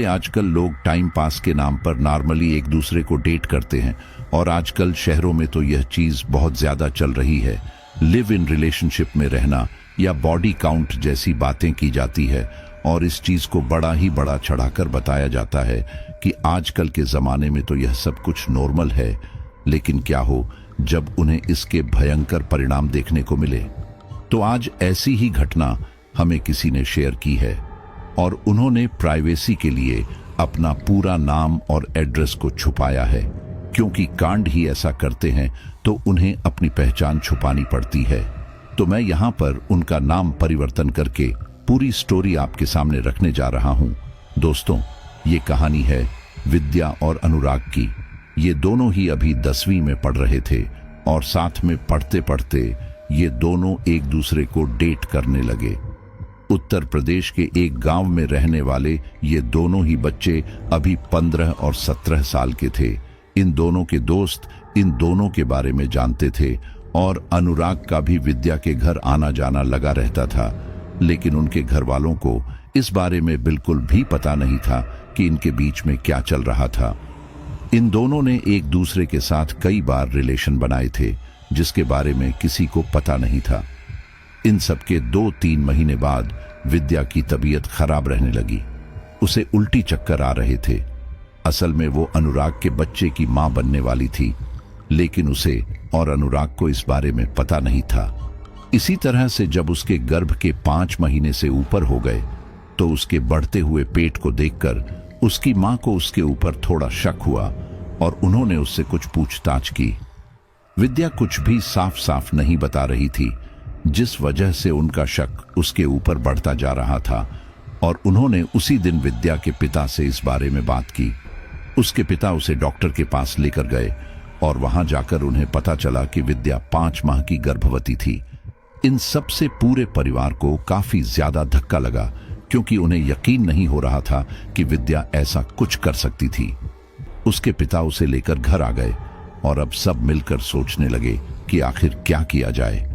पहले आजकल लोग टाइम पास के नाम पर नॉर्मली एक दूसरे को डेट करते हैं, और आजकल शहरों में तो यह चीज बहुत ज्यादा चल रही है। लिव इन रिलेशनशिप में रहना या बॉडी काउंट जैसी बातें की जाती है, और इस चीज को बड़ा ही बड़ा चढ़ाकर बताया जाता है कि आजकल के जमाने में तो यह सब कुछ नॉर्मल है। लेकिन क्या हो जब उन्हें इसके भयंकर परिणाम देखने को मिले। तो आज ऐसी ही घटना हमें किसी ने शेयर की है, और उन्होंने प्राइवेसी के लिए अपना पूरा नाम और एड्रेस को छुपाया है, क्योंकि कांड ही ऐसा करते हैं तो उन्हें अपनी पहचान छुपानी पड़ती है। तो मैं यहाँ पर उनका नाम परिवर्तन करके पूरी स्टोरी आपके सामने रखने जा रहा हूँ। दोस्तों, ये कहानी है विद्या और अनुराग की। ये दोनों ही अभी 10वीं में पढ़ रहे थे, और साथ में पढ़ते पढ़ते ये दोनों एक दूसरे को डेट करने लगे। उत्तर प्रदेश के एक गांव में रहने वाले ये दोनों ही बच्चे अभी 15 और 17 साल के थे। इन दोनों के दोस्त इन दोनों के बारे में जानते थे, और अनुराग का भी विद्या के घर आना जाना लगा रहता था। लेकिन उनके घर वालों को इस बारे में बिल्कुल भी पता नहीं था कि इनके बीच में क्या चल रहा था। इन दोनों ने एक दूसरे के साथ कई बार रिलेशन बनाए थे, जिसके बारे में किसी को पता नहीं था। इन सब के 2-3 महीने बाद विद्या की तबीयत खराब रहने लगी। उसे उल्टी चक्कर आ रहे थे। असल में वो अनुराग के बच्चे की मां बनने वाली थी, लेकिन उसे और अनुराग को इस बारे में पता नहीं था। इसी तरह से जब उसके गर्भ के 5 महीने से ऊपर हो गए, तो उसके बढ़ते हुए पेट को देखकर उसकी मां को उसके ऊपर थोड़ा शक हुआ, और उन्होंने उससे कुछ पूछताछ की। विद्या कुछ भी साफ साफ नहीं बता रही थी, जिस वजह से उनका शक उसके ऊपर बढ़ता जा रहा था, और उन्होंने उसी दिन विद्या के पिता से इस बारे में बात की। उसके पिता उसे डॉक्टर के पास लेकर गए, और वहां जाकर उन्हें पता चला कि विद्या 5 माह की गर्भवती थी। इन सब से पूरे परिवार को काफी ज्यादा धक्का लगा, क्योंकि उन्हें यकीन नहीं हो रहा था कि विद्या ऐसा कुछ कर सकती थी। उसके पिता उसे लेकर घर आ गए, और अब सब मिलकर सोचने लगे कि आखिर क्या किया जाए।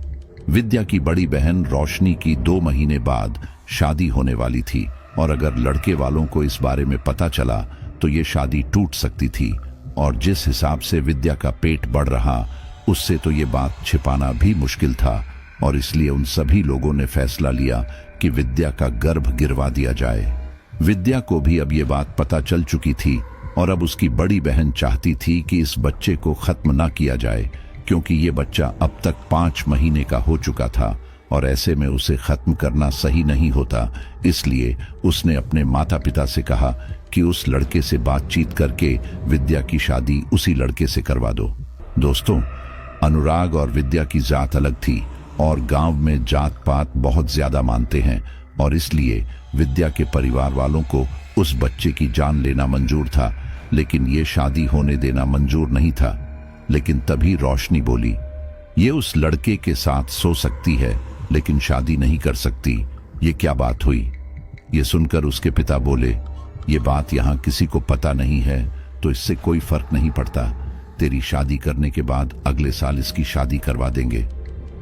विद्या की बड़ी बहन रोशनी की 2 महीने बाद शादी होने वाली थी, और अगर लड़के वालों को इस बारे में पता चला तो ये शादी टूट सकती थी। और जिस हिसाब से विद्या का पेट बढ़ रहा, उससे तो ये बात छिपाना भी मुश्किल था, और इसलिए उन सभी लोगों ने फैसला लिया कि विद्या का गर्भ गिरवा दिया जाए। विद्या को भी अब ये बात पता चल चुकी थी, और अब उसकी बड़ी बहन चाहती थी कि इस बच्चे को खत्म ना किया जाए, क्योंकि ये बच्चा अब तक 5 महीने का हो चुका था, और ऐसे में उसे खत्म करना सही नहीं होता। इसलिए उसने अपने माता पिता से कहा कि उस लड़के से बातचीत करके विद्या की शादी उसी लड़के से करवा दो। दोस्तों, अनुराग और विद्या की जात अलग थी, और गांव में जात पात बहुत ज्यादा मानते हैं, और इसलिए विद्या के परिवार वालों को उस बच्चे की जान लेना मंजूर था, लेकिन ये शादी होने देना मंजूर नहीं था। लेकिन तभी रोशनी बोली, ये उस लड़के के साथ सो सकती है, लेकिन शादी नहीं कर सकती। ये क्या बात हुई? ये सुनकर उसके पिता बोले, ये बात यहाँ किसी को पता नहीं है, तो इससे कोई फर्क नहीं पड़ता। तेरी शादी करने के बाद अगले साल इसकी शादी करवा देंगे।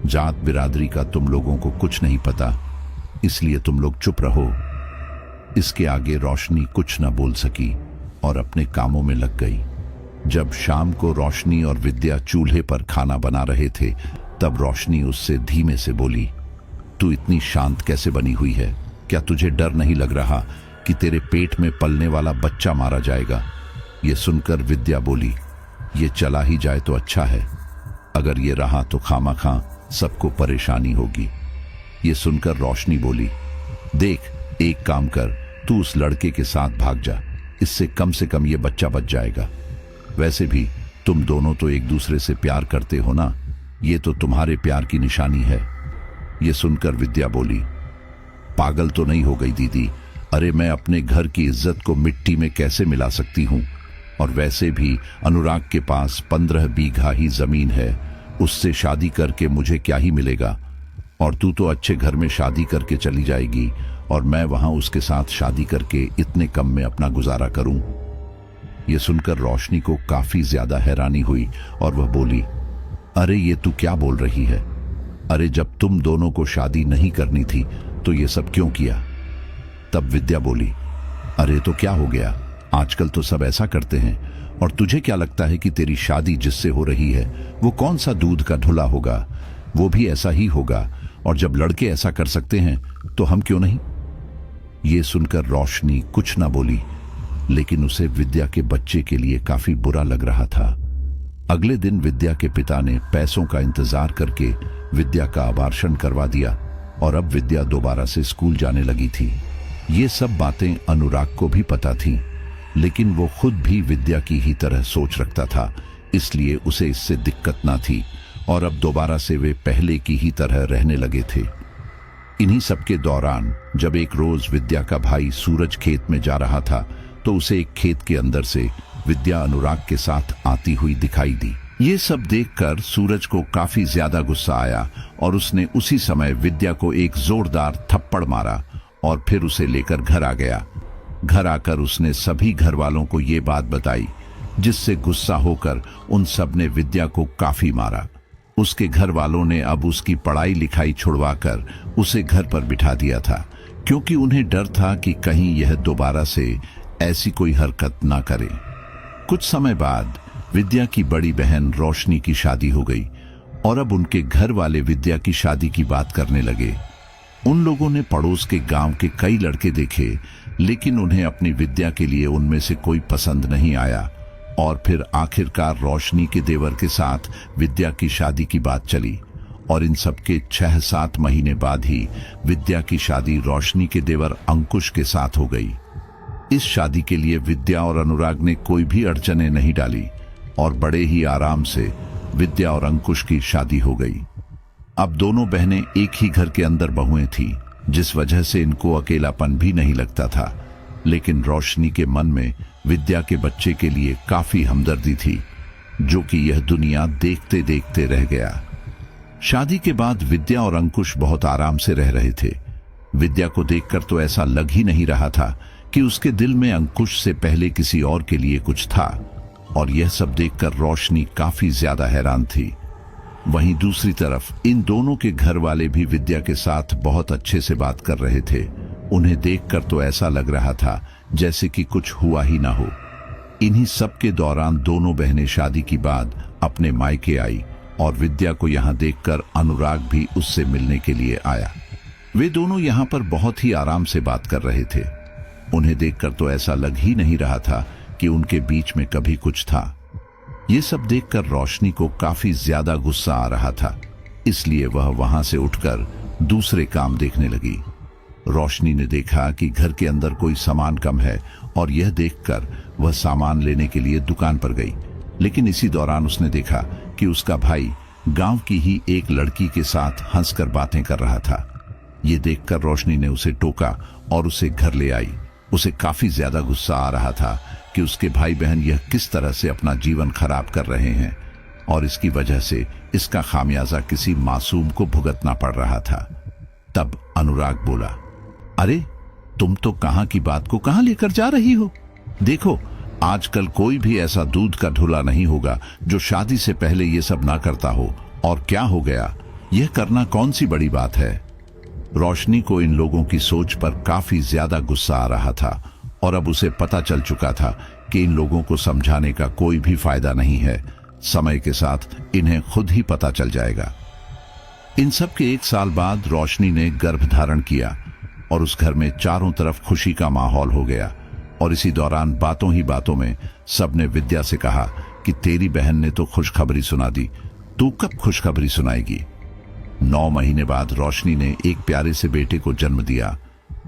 जात बिरादरी का तुम लोगों को कुछ नहीं पता, इसलिए तुम लोग चुप रहो। इसके आगे रोशनी कुछ न बोल सकी, और अपने कामों में लग गई। जब शाम को रोशनी और विद्या चूल्हे पर खाना बना रहे थे, तब रोशनी उससे धीमे से बोली, तू इतनी शांत कैसे बनी हुई है? क्या तुझे डर नहीं लग रहा कि तेरे पेट में पलने वाला बच्चा मारा जाएगा? ये सुनकर विद्या बोली, ये चला ही जाए तो अच्छा है, अगर ये रहा तो खामाखा सबको परेशानी होगी। ये सुनकर रोशनी बोली, देख, एक काम कर, तू उस लड़के के साथ भाग जा, इससे कम से कम ये बच्चा बच जाएगा। वैसे भी तुम दोनों तो एक दूसरे से प्यार करते हो ना, ये तो तुम्हारे प्यार की निशानी है। ये सुनकर विद्या बोली, पागल तो नहीं हो गई दीदी? अरे मैं अपने घर की इज्जत को मिट्टी में कैसे मिला सकती हूँ? और वैसे भी अनुराग के पास 15 बीघा ही जमीन है, उससे शादी करके मुझे क्या ही मिलेगा? और तू तो अच्छे घर में शादी करके चली जाएगी, और मैं वहां उसके साथ शादी करके इतने कम में अपना गुजारा करूं? यह सुनकर रोशनी को काफी ज्यादा हैरानी हुई, और वह बोली, अरे ये तू क्या बोल रही है? अरे जब तुम दोनों को शादी नहीं करनी थी तो ये सब क्यों किया? तब विद्या बोली, अरे तो क्या हो गया, आजकल तो सब ऐसा करते हैं। और तुझे क्या लगता है कि तेरी शादी जिससे हो रही है वो कौन सा दूध का धुला होगा? वो भी ऐसा ही होगा। और जब लड़के ऐसा कर सकते हैं तो हम क्यों नहीं? ये सुनकर रोशनी कुछ ना बोली, लेकिन उसे विद्या के बच्चे के लिए काफी बुरा लग रहा था। अगले दिन विद्या के पिता ने पैसों का इंतजार करके विद्या का अबार्शन करवा दिया और अब विद्या दोबारा से स्कूल जाने लगी थी। ये सब बातें अनुराग को भी पता थी, लेकिन वो खुद भी विद्या की ही तरह सोच रखता था, इसलिए उसे इससे दिक्कत ना थी और अब दोबारा से वे पहले की ही तरह रहने लगे थे। इन्हीं सबके दौरान जब एक रोज विद्या का भाई सूरज खेत में जा रहा था तो उसे एक खेत के अंदर से विद्या अनुराग के साथ आती हुई दिखाई दी। ये सब देखकर सूरज को काफी ज्यादा गुस्सा आया और उसने उसी समय विद्या को एक जोरदार थप्पड़ मारा और फिर उसे लेकर घर आ गया। घर आकर उसने सभी घर वालों को ये बात बताई, जिससे गुस्सा होकर उन सब ने विद्या को काफी मारा। उसके घर वालों ने अब उसकी पढ़ाई लिखाई छुड़वाकर उसे घर पर बिठा दिया था, क्योंकि उन्हें डर था कि कहीं यह दोबारा से ऐसी कोई हरकत ना करे। कुछ समय बाद विद्या की बड़ी बहन रोशनी की शादी हो गई और अब उनके घर वाले विद्या की शादी की बात करने लगे। उन लोगों ने पड़ोस के गांव के कई लड़के देखे, लेकिन उन्हें अपनी विद्या के लिए उनमें से कोई पसंद नहीं आया और फिर आखिरकार रोशनी के देवर के साथ विद्या की शादी की बात चली और इन सबके 6-7 महीने बाद ही विद्या की शादी रोशनी के देवर अंकुश के साथ हो गई। इस शादी के लिए विद्या और अनुराग ने कोई भी अड़चने नहीं डाली और बड़े ही आराम से विद्या और अंकुश की शादी हो गई। अब दोनों बहनें एक ही घर के अंदर बहुएं थी, जिस वजह से इनको अकेलापन भी नहीं लगता था, लेकिन रोशनी के मन में विद्या के बच्चे के लिए काफी हमदर्दी थी, जो कि यह दुनिया देखते देखते रह गया। शादी के बाद विद्या और अंकुश बहुत आराम से रह रहे थे। विद्या को देखकर तो ऐसा लग ही नहीं रहा था कि उसके दिल में अंकुश से पहले किसी और के लिए कुछ था, और यह सब देखकर रोशनी काफी ज्यादा हैरान थी। वहीं दूसरी तरफ इन दोनों के घर वाले भी विद्या के साथ बहुत अच्छे से बात कर रहे थे। उन्हें देखकर तो ऐसा लग रहा था जैसे कि कुछ हुआ ही ना हो। इन्हीं सब के दौरान दोनों बहनें शादी की बाद अपने मायके आई और विद्या को यहाँ देखकर अनुराग भी उससे मिलने के लिए आया। वे दोनों यहाँ पर बहुत ही आराम से बात कर रहे थे। उन्हें देखकर तो ऐसा लग ही नहीं रहा था कि उनके बीच में कभी कुछ था। ये सब देखकर रोशनी को काफी ज्यादा गुस्सा आ रहा था, इसलिए वह वहां से उठकर दूसरे काम देखने लगी। रोशनी ने देखा कि घर के अंदर कोई सामान कम है और यह देखकर वह सामान लेने के लिए दुकान पर गई, लेकिन इसी दौरान उसने देखा कि उसका भाई गांव की ही एक लड़की के साथ हंसकर बातें कर रहा था। ये देखकर रोशनी ने उसे टोका और उसे घर ले आई। उसे काफी ज्यादा गुस्सा आ रहा था कि उसके भाई बहन यह किस तरह से अपना जीवन खराब कर रहे हैं और इसकी वजह से इसका खामियाजा किसी मासूम को भुगतना पड़ रहा था। तब अनुराग बोला, अरे तुम तो कहां की बात को कहां लेकर जा रही हो? देखो, आजकल कोई भी ऐसा दूध का धुला नहीं होगा जो शादी से पहले ये सब ना करता हो। और क्या हो गया, यह करना कौन सी बड़ी बात है? रोशनी को इन लोगों की सोच पर काफी ज्यादा गुस्सा आ रहा था और अब उसे पता चल चुका था कि इन लोगों को समझाने का कोई भी फायदा नहीं है। समय के साथ इन्हें खुद ही पता चल जाएगा। इन सब के 1 साल बाद रोशनी ने गर्भ धारण किया और उस घर में चारों तरफ खुशी का माहौल हो गया। और इसी दौरान बातों ही बातों में सबने विद्या से कहा कि तेरी बहन ने तो खुशखबरी सुना दी, तू कब खुशखबरी सुनाएगी? 9 महीने बाद रोशनी ने एक प्यारे से बेटे को जन्म दिया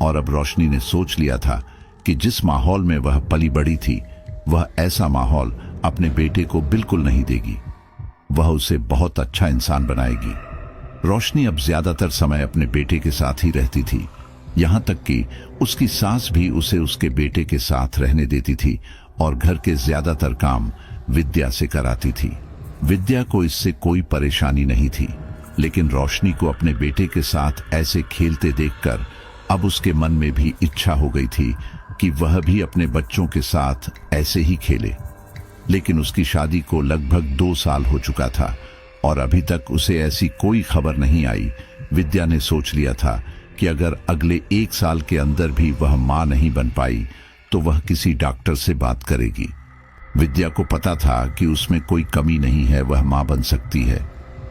और अब रोशनी ने सोच लिया था कि जिस माहौल में वह पली बड़ी थी, वह ऐसा माहौल अपने बेटे को बिल्कुल नहीं देगी। वह उसे बहुत अच्छा इंसान बनाएगी। रोशनी अब ज्यादातर समय अपने बेटे के साथ ही रहती थी, यहाँ तक कि उसकी सास भी उसे उसके बेटे के साथ रहने देती थी और घर के ज्यादातर काम विद्या से कराती थी। विद्या को इससे कोई परेशानी नहीं थी, लेकिन रोशनी को अपने बेटे के साथ ऐसे खेलते देखकर अब उसके मन में भी इच्छा हो गई थी कि वह भी अपने बच्चों के साथ ऐसे ही खेले। लेकिन उसकी शादी को लगभग 2 साल हो चुका था और अभी तक उसे ऐसी कोई खबर नहीं आई। विद्या ने सोच लिया था कि अगर अगले 1 साल के अंदर भी वह मां नहीं बन पाई तो वह किसी डॉक्टर से बात करेगी। विद्या को पता था कि उसमें कोई कमी नहीं है, वह मां बन सकती है,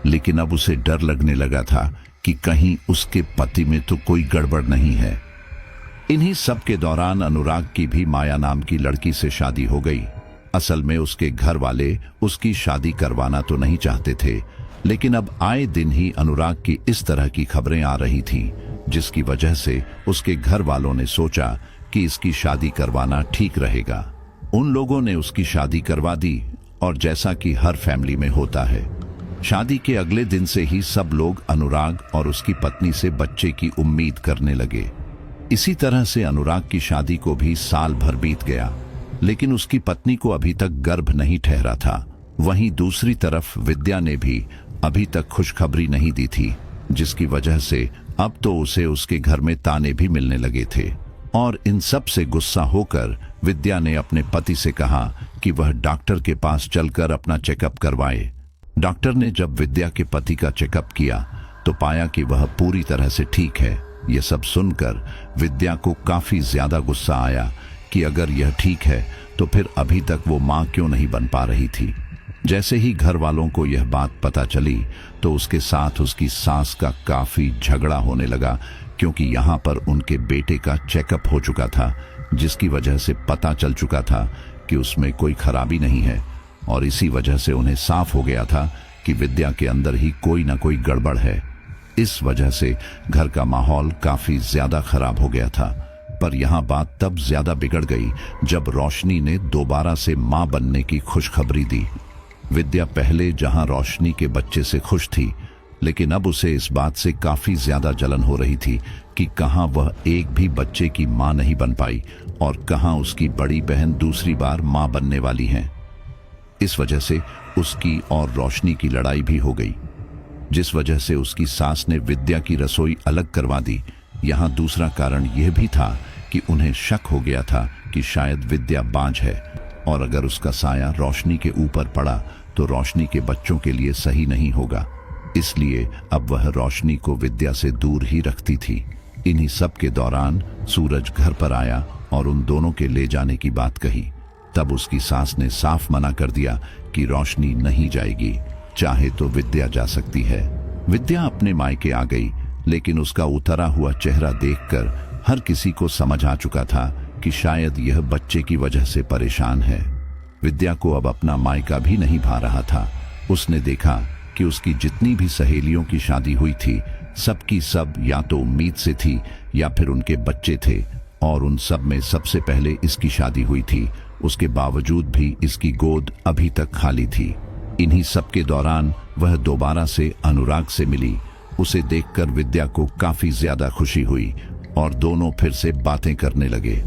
लेकिन अब उसे डर लगने लगा था कि कहीं उसके पति में तो कोई गड़बड़ नहीं है। इन्हीं सब के दौरान अनुराग की भी माया नाम की लड़की से शादी हो गई। असल में उसके घर वाले उसकी शादी करवाना तो नहीं चाहते थे, लेकिन अब आए दिन ही अनुराग की इस तरह की खबरें आ रही थीं, जिसकी वजह से उसके घर वालों ने सोचा कि इसकी शादी करवाना ठीक रहेगा। उन लोगों ने उसकी शादी करवा दी और जैसा कि हर फैमिली में होता है, शादी के अगले दिन से ही सब लोग अनुराग और उसकी पत्नी से बच्चे की उम्मीद करने लगे। इसी तरह से अनुराग की शादी को भी साल भर बीत गया, लेकिन उसकी पत्नी को अभी तक गर्भ नहीं ठहरा था। वहीं दूसरी तरफ विद्या ने भी अभी तक खुशखबरी नहीं दी थी, जिसकी वजह से अब तो उसे उसके घर में ताने भी मिलने लगे थे। और इन सब से गुस्सा होकर विद्या ने अपने पति से कहा कि वह डॉक्टर के पास चलकर अपना चेकअप करवाए। डॉक्टर ने जब विद्या के पति का चेकअप किया तो पाया कि वह पूरी तरह से ठीक है। यह सब सुनकर विद्या को काफी ज्यादा गुस्सा आया कि अगर यह ठीक है तो फिर अभी तक वो मां क्यों नहीं बन पा रही थी। जैसे ही घर वालों को यह बात पता चली तो उसके साथ उसकी सास का काफी झगड़ा होने लगा, क्योंकि यहाँ पर उनके बेटे का चेकअप हो चुका था, जिसकी वजह से पता चल चुका था कि उसमें कोई खराबी नहीं है। और इसी वजह से उन्हें साफ हो गया था कि विद्या के अंदर ही कोई ना कोई गड़बड़ है। इस वजह से घर का माहौल काफी ज्यादा खराब हो गया था। पर यहाँ बात तब ज्यादा बिगड़ गई जब रोशनी ने दोबारा से मां बनने की खुशखबरी दी। विद्या पहले जहां रोशनी के बच्चे से खुश थी, लेकिन अब उसे इस बात से काफी ज्यादा जलन हो रही थी कि कहां वह एक भी बच्चे की मां नहीं बन पाई और कहां उसकी बड़ी बहन दूसरी बार मां बनने वाली है। इस वजह से उसकी और रोशनी की लड़ाई भी हो गई, जिस वजह से उसकी सास ने विद्या की रसोई अलग करवा दी। यहाँ दूसरा कारण यह भी था कि उन्हें शक हो गया था कि शायद विद्या बांझ है, और अगर उसका साया रोशनी के ऊपर पड़ा तो रोशनी के बच्चों के लिए सही नहीं होगा। इसलिए अब वह रोशनी को विद्या से दूर ही रखती थी। इन्हीं सब के दौरान सूरज घर पर आया और उन दोनों के ले जाने की बात कही। तब उसकी सास ने साफ मना कर दिया कि रोशनी नहीं जाएगी, चाहे तो विद्या जा सकती है। विद्या अपने मायके आ गई, लेकिन उसका उतरा हुआ चेहरा देखकर हर किसी को समझ आ चुका था कि शायद यह बच्चे की वजह से परेशान है। विद्या को अब अपना मायका भी नहीं भा रहा था। उसने देखा कि उसकी जितनी भी सहेलियों की शादी हुई थी, सबकी सब या तो उम्मीद से थी या फिर उनके बच्चे थे, और उन सब में सबसे पहले इसकी शादी हुई थी। उसके बावजूद भी इसकी गोद अभी तक खाली थी। इन्हीं सब के दौरान वह दोबारा से अनुराग से मिली। उसे देखकर विद्या को काफी ज्यादा खुशी हुई और दोनों फिर से बातें करने लगे।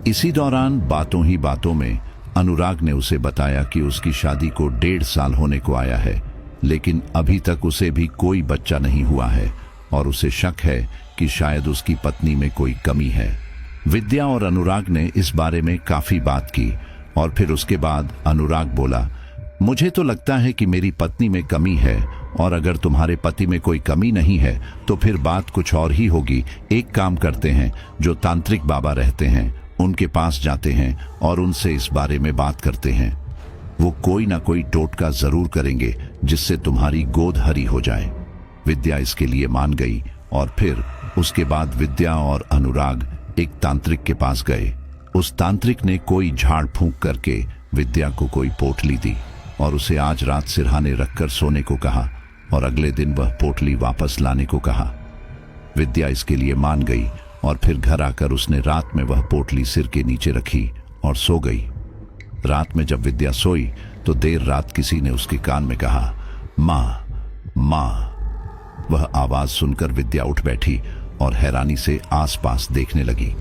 इसी दौरान बातों ही बातों में अनुराग ने उसे बताया कि उसकी शादी को 1.5 साल होने को आया है, लेकिन अभी तक उसे भी कोई बच्चा नहीं हुआ है और उसे शक है कि शायद उसकी पत्नी में कोई कमी है। विद्या और अनुराग ने इस बारे में काफी बात की और फिर उसके बाद अनुराग बोला, मुझे तो लगता है कि मेरी पत्नी में कमी है, और अगर तुम्हारे पति में कोई कमी नहीं है तो फिर बात कुछ और ही होगी। एक काम करते हैं, जो तांत्रिक बाबा रहते हैं उनके पास जाते हैं और उनसे इस बारे में बात करते हैं। वो कोई ना कोई टोटका जरूर करेंगे जिससे तुम्हारी गोद हरी हो जाए। विद्या इसके लिए मान गई और फिर उसके बाद विद्या और अनुराग एक तांत्रिक के पास गए। उस तांत्रिक ने कोई झाड़ फूंक करके विद्या को कोई पोटली दी और उसे आज रात सिरहाने रखकर सोने को कहा, और अगले दिन वह पोटली वापस लाने को कहा। विद्या इसके लिए मान गई और फिर घर आकर उसने रात में वह पोटली सिर के नीचे रखी और सो गई। रात में जब विद्या सोई तो देर रात किसी ने उसके कान में कहा, माँ माँ। वह आवाज सुनकर विद्या उठ बैठी और हैरानी से आसपास देखने लगी।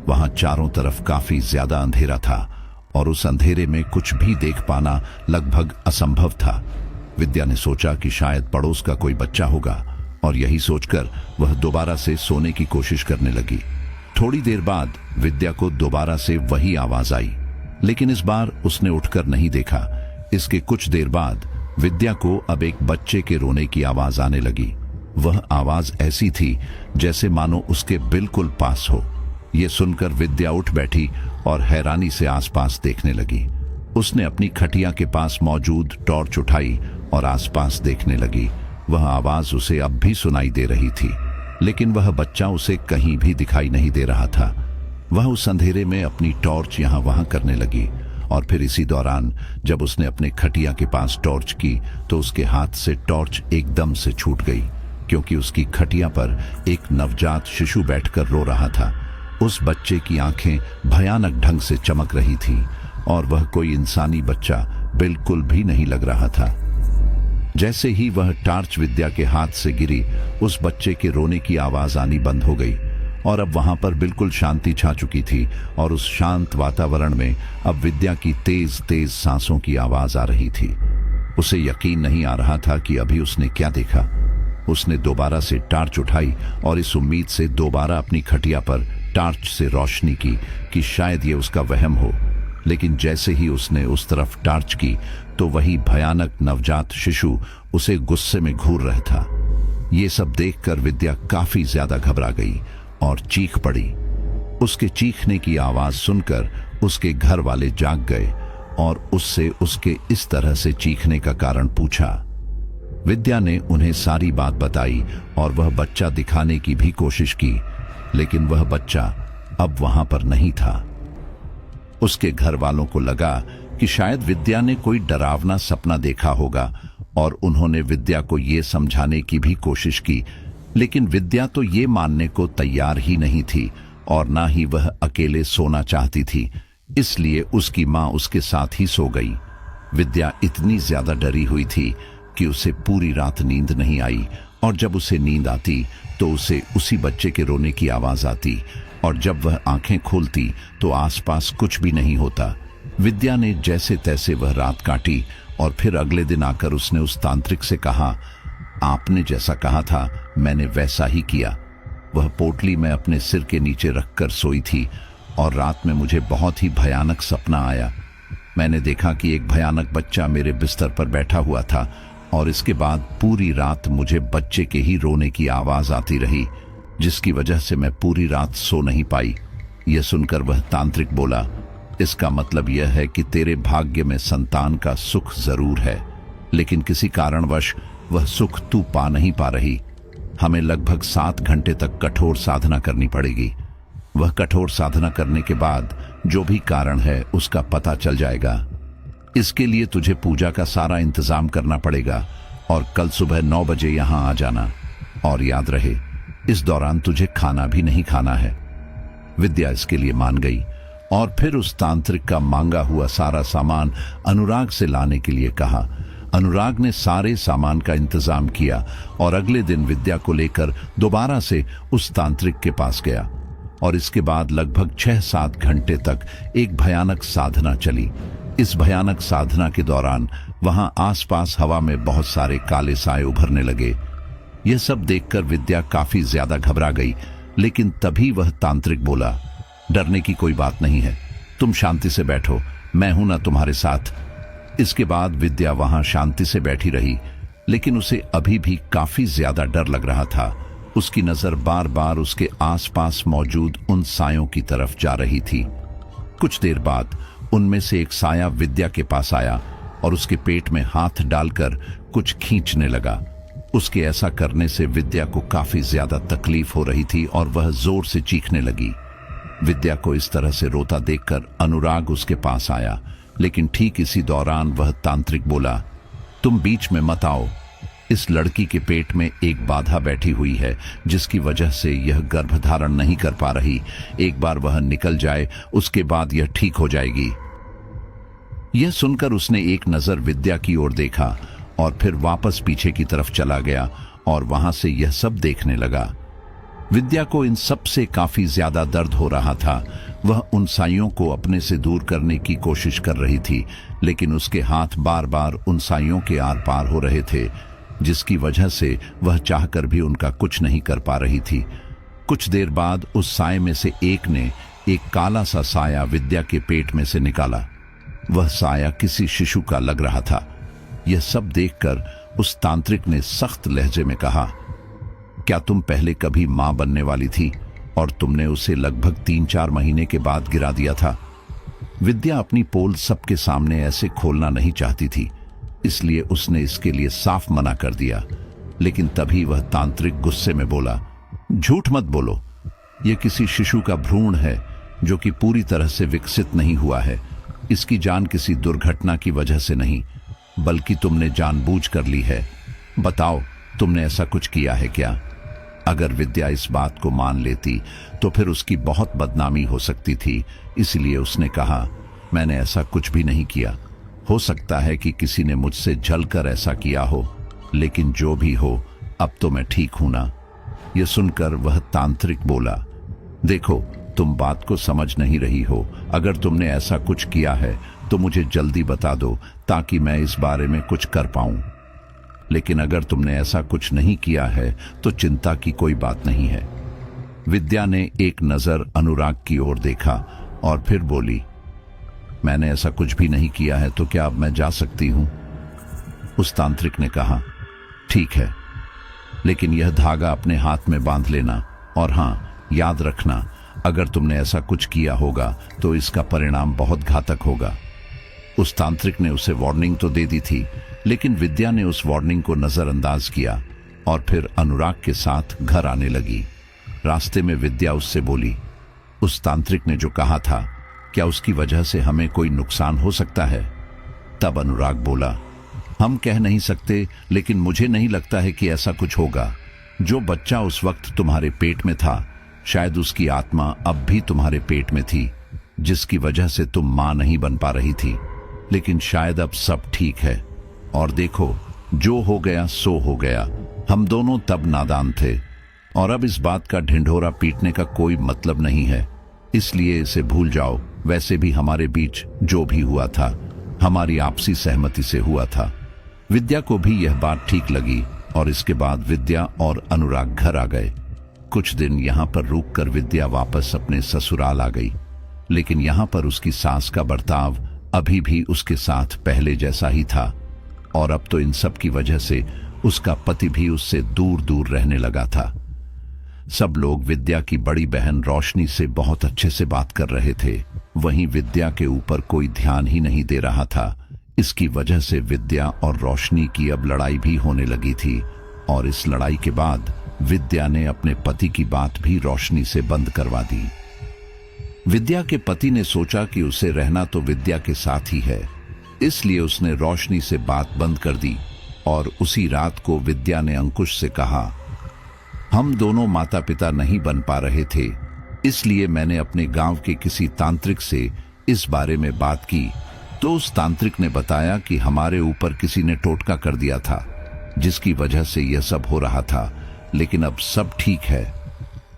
वहां चारों तरफ काफी ज्यादा अंधेरा था और उस अंधेरे में कुछ भी देख पाना लगभग असंभव था। विद्या ने सोचा कि शायद पड़ोस का कोई बच्चा होगा और यही सोचकर वह दोबारा से सोने की कोशिश करने लगी। थोड़ी देर बाद विद्या को दोबारा से वही आवाज आई, लेकिन इस बार उसने उठकर नहीं देखा। इसके कुछ देर बाद विद्या को अब एक बच्चे के रोने की आवाज आने लगी। वह आवाज ऐसी थी जैसे मानो उसके बिल्कुल पास हो। ये सुनकर विद्या उठ बैठी और हैरानी से आसपास देखने लगी। उसने अपनी खटिया के पास मौजूद टॉर्च उठाई और आसपास देखने लगी। वह आवाज उसे अब भी सुनाई दे रही थी, लेकिन वह बच्चा उसे कहीं भी दिखाई नहीं दे रहा था। वह उस अंधेरे में अपनी टॉर्च यहाँ वहां करने लगी और फिर इसी दौरान जब उसने अपने खटिया के पास टॉर्च की तो उसके हाथ से टॉर्च एकदम से छूट गई, क्योंकि उसकी खटिया पर एक नवजात शिशु बैठकर रो रहा था। उस बच्चे की आंखें भयानक ढंग से चमक रही थी और वह कोई इंसानी बच्चा बिल्कुल भी नहीं लग रहा था। जैसे ही वह टॉर्च विद्या के हाथ से गिरी, उस बच्चे के रोने की आवाज आनी बंद हो गई और अब वहां पर बिल्कुल शांति छा चुकी थी। और उस शांत वातावरण में अब विद्या की तेज तेज सांसों की आवाज आ रही थी। उसे यकीन नहीं आ रहा था कि अभी उसने क्या देखा। उसने दोबारा से टॉर्च उठाई और इस उम्मीद से दोबारा अपनी खटिया पर टॉर्च से रोशनी की कि शायद ये उसका वहम हो, लेकिन जैसे ही उसने उस तरफ टॉर्च की तो वही भयानक नवजात शिशु उसे गुस्से में घूर रहा था। ये सब देखकर विद्या काफी ज्यादा घबरा गई और चीख पड़ी। उसके चीखने की आवाज सुनकर उसके घर वाले जाग गए और उससे उसके इस तरह से चीखने का कारण पूछा। विद्या ने उन्हें सारी बात बताई और वह बच्चा दिखाने की भी कोशिश की, लेकिन वह बच्चा अब वहां पर नहीं था। उसके घर वालों को लगा कि शायद विद्या ने कोई डरावना सपना देखा होगा और उन्होंने विद्या को यह समझाने की भी कोशिश की, लेकिन विद्या तो ये मानने को तैयार ही नहीं थी और ना ही वह अकेले सोना चाहती थी, इसलिए उसकी मां उसके साथ ही सो गई। विद्या इतनी ज्यादा डरी हुई थी कि उसे पूरी रात नींद नहीं आई और जब उसे नींद आती तो उसे उसी बच्चे के रोने की आवाज आती और जब वह आंखें खोलती तो आसपास कुछ भी नहीं होता। विद्या ने जैसे तैसे वह रात काटी और फिर अगले दिन आकर उसने उस तांत्रिक से कहा, आपने जैसा कहा था मैंने वैसा ही किया। वह पोटली मैं अपने सिर के नीचे रखकर सोई थी और रात में मुझे बहुत ही भयानक सपना आया। मैंने देखा कि एक भयानक बच्चा मेरे बिस्तर पर बैठा हुआ था और इसके बाद पूरी रात मुझे बच्चे के ही रोने की आवाज आती रही, जिसकी वजह से मैं पूरी रात सो नहीं पाई। यह सुनकर वह तांत्रिक बोला, इसका मतलब यह है कि तेरे भाग्य में संतान का सुख जरूर है, लेकिन किसी कारणवश वह सुख तू पा नहीं पा रही। हमें लगभग 7 घंटे तक कठोर साधना करनी पड़ेगी। वह कठोर साधना करने के बाद जो भी कारण है उसका पता चल जाएगा। इसके लिए तुझे पूजा का सारा इंतजाम करना पड़ेगा और कल सुबह 9 बजे यहां आ जाना। और याद रहे, इस दौरान तुझे खाना भी नहीं खाना है। विद्या इसके लिए मान गई और फिर उस तांत्रिक का मांगा हुआ सारा सामान अनुराग से लाने के लिए कहा। अनुराग ने सारे सामान का इंतजाम किया और अगले दिन विद्या को लेकर दोबारा से उस तांत्रिक के पास गया और इसके बाद लगभग 6-7 घंटे तक एक भयानक साधना चली। इस भयानक साधना के दौरान वहां आसपास हवा में बहुत सारे काले साए उभरने लगे। यह सब देखकर विद्या काफी ज्यादा घबरा गई, लेकिन तभी वह तांत्रिक बोला, डरने की कोई बात नहीं है, तुम शांति से बैठो, मैं हूं ना तुम्हारे साथ। इसके बाद विद्या वहां शांति से बैठी रही, लेकिन उसे अभी भी काफी ज्यादा डर लग रहा था। उसकी नजर बार बार उसके आसपास मौजूद उन सायों की तरफ जा रही थी। कुछ देर बाद उनमें से एक साया विद्या के पास आया और उसके पेट में हाथ डालकर कुछ खींचने लगा। उसके ऐसा करने से विद्या को काफी ज्यादा तकलीफ हो रही थी और वह जोर से चीखने लगी। विद्या को इस तरह से रोता देखकर अनुराग उसके पास आया, लेकिन ठीक इसी दौरान वह तांत्रिक बोला, तुम बीच में मत आओ, इस लड़की के पेट में एक बाधा बैठी हुई है जिसकी वजह से यह गर्भधारण नहीं कर पा रही। एक बार वह निकल जाए उसके बाद यह ठीक हो जाएगी। यह सुनकर उसने एक नजर विद्या की ओर देखा और फिर वापस पीछे की तरफ चला गया और वहां से यह सब देखने लगा। विद्या को इन सब से काफी ज्यादा दर्द हो रहा था। वह उन साइयों को अपने से दूर करने की कोशिश कर रही थी, लेकिन उसके हाथ बार बार उन साइयों के आर पार हो रहे थे, जिसकी वजह से वह चाहकर भी उनका कुछ नहीं कर पा रही थी। कुछ देर बाद उस साए में से एक ने एक काला सा साया विद्या के पेट में से निकाला। वह साया किसी शिशु का लग रहा था। यह सब देखकर उस तांत्रिक ने सख्त लहजे में कहा, क्या तुम पहले कभी मां बनने वाली थी? और तुमने उसे लगभग 3-4 महीने के बाद गिरा दिया था। विद्या अपनी पोल सबके सामने ऐसे खोलना नहीं चाहती थी, इसलिए उसने इसके लिए साफ मना कर दिया। लेकिन तभी वह तांत्रिक गुस्से में बोला, झूठ मत बोलो, यह किसी शिशु का भ्रूण है जो कि पूरी तरह से विकसित नहीं हुआ है। इसकी जान किसी दुर्घटना की वजह से नहीं, बल्कि तुमने जानबूझ कर ली है। बताओ, तुमने ऐसा कुछ किया है क्या? अगर विद्या इस बात को मान लेती तो फिर उसकी बहुत बदनामी हो सकती थी, इसलिए उसने कहा, मैंने ऐसा कुछ भी नहीं किया। हो सकता है कि किसी ने मुझसे जलकर ऐसा किया हो, लेकिन जो भी हो, अब तो मैं ठीक हूं ना। यह सुनकर वह तांत्रिक बोला, देखो, तुम बात को समझ नहीं रही हो। अगर तुमने ऐसा कुछ किया है तो मुझे जल्दी बता दो, ताकि मैं इस बारे में कुछ कर पाऊं। लेकिन अगर तुमने ऐसा कुछ नहीं किया है तो चिंता की कोई बात नहीं है। विद्या ने एक नजर अनुराग की ओर देखा और फिर बोली, मैंने ऐसा कुछ भी नहीं किया है, तो क्या अब मैं जा सकती हूं? उस तांत्रिक ने कहा, ठीक है, लेकिन यह धागा अपने हाथ में बांध लेना, और हां, याद रखना, अगर तुमने ऐसा कुछ किया होगा तो इसका परिणाम बहुत घातक होगा। उस तांत्रिक ने उसे वार्निंग तो दे दी थी, लेकिन विद्या ने उस वार्निंग को नजरअंदाज किया और फिर अनुराग के साथ घर आने लगी। रास्ते में विद्या उससे बोली, उस तांत्रिक ने जो कहा था, क्या उसकी वजह से हमें कोई नुकसान हो सकता है? तब अनुराग बोला, हम कह नहीं सकते, लेकिन मुझे नहीं लगता है कि ऐसा कुछ होगा। जो बच्चा उस वक्त तुम्हारे पेट में था, शायद उसकी आत्मा अब भी तुम्हारे पेट में थी, जिसकी वजह से तुम मां नहीं बन पा रही थी। लेकिन शायद अब सब ठीक है, और देखो, जो हो गया सो हो गया। हम दोनों तब नादान थे, और अब इस बात का ढिंढोरा पीटने का कोई मतलब नहीं है, इसलिए इसे भूल जाओ। वैसे भी हमारे बीच जो भी हुआ था, हमारी आपसी सहमति से हुआ था। विद्या को भी यह बात ठीक लगी, और इसके बाद विद्या और अनुराग घर आ गए। कुछ दिन यहाँ पर रुककर विद्या वापस अपने ससुराल आ गई, लेकिन यहाँ पर उसकी सास का बर्ताव अभी भी उसके साथ पहले जैसा ही था, और अब तो इन सब की वजह से उसका पति भी उससे दूर दूर रहने लगा था। सब लोग विद्या की बड़ी बहन रोशनी से बहुत अच्छे से बात कर रहे थे, वहीं विद्या के ऊपर कोई ध्यान ही नहीं दे रहा था। इसकी वजह से विद्या और रोशनी की अब लड़ाई भी होने लगी थी, और इस लड़ाई के बाद विद्या ने अपने पति की बात भी रोशनी से बंद करवा दी। विद्या के पति ने सोचा कि उसे रहना तो विद्या के साथ ही है, इसलिए उसने रोशनी से बात बंद कर दी, और उसी रात को विद्या ने अंकुश से कहा, हम दोनों माता पिता नहीं बन पा रहे थे, इसलिए मैंने अपने गांव के किसी तांत्रिक से इस बारे में बात की, तो उस तांत्रिक ने बताया कि हमारे ऊपर किसी ने टोटका कर दिया था, जिसकी वजह से यह सब हो रहा था। लेकिन अब सब ठीक है।